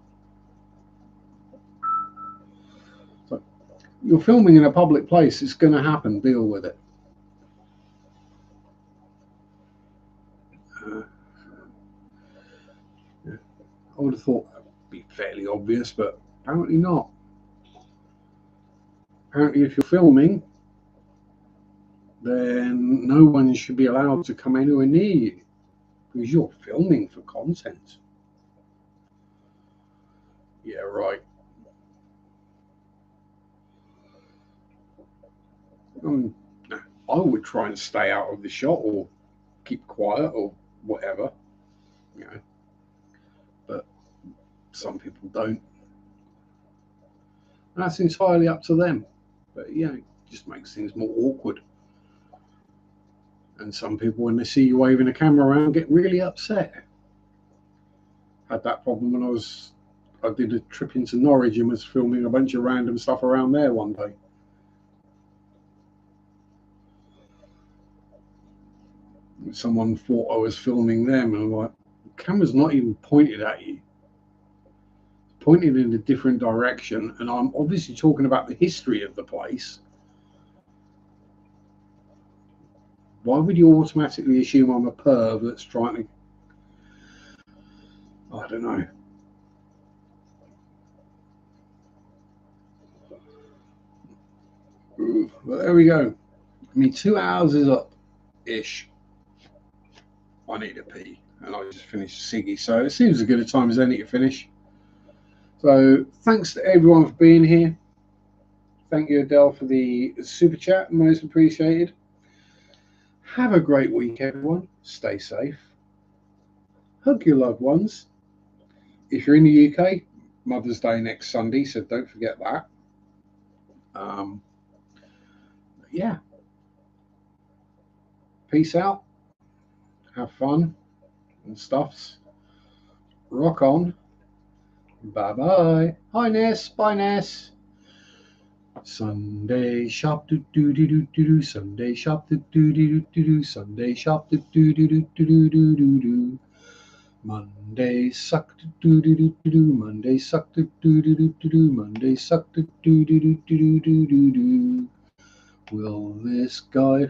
So you're filming in a public place, it's going to happen, deal with it. I would have thought that would be fairly obvious, but apparently not. Apparently, if you're filming, then no one should be allowed to come anywhere near you because you're filming for content. Yeah, right. I would try and stay out of the shot or keep quiet or whatever, you know. But some people don't. And that's entirely up to them. But yeah, it just makes things more awkward. And some people, when they see you waving a camera around, get really upset. Had that problem when I did a trip into Norwich and was filming a bunch of random stuff around there one day. Someone thought I was filming them, and I'm like, the camera's not even pointed at you. It's pointed in a different direction, and I'm obviously talking about the history of the place. Why would you automatically assume I'm a perv that's trying to... I don't know. But there we go. I mean, 2 hours is up-ish. I need a pee, and I just finished Siggy, so it seems as good a time as any to finish. So thanks to everyone for being here. Thank you, Adele, for the super chat. Most appreciated. Have a great week, everyone. Stay safe. Hug your loved ones. If you're in the UK, Mother's Day next Sunday, so don't forget that. Yeah. Peace out. Have fun and stuffs. Rock on. Bye-bye. Hi, Ness. Bye, Ness. Sunday shop do do do do do do. Sunday shop do do do do do. Sunday shop do do do do do do do do. Monday suck do do do do do. Monday suck do do do do do. Monday suck do do do do do do do do. Will this guy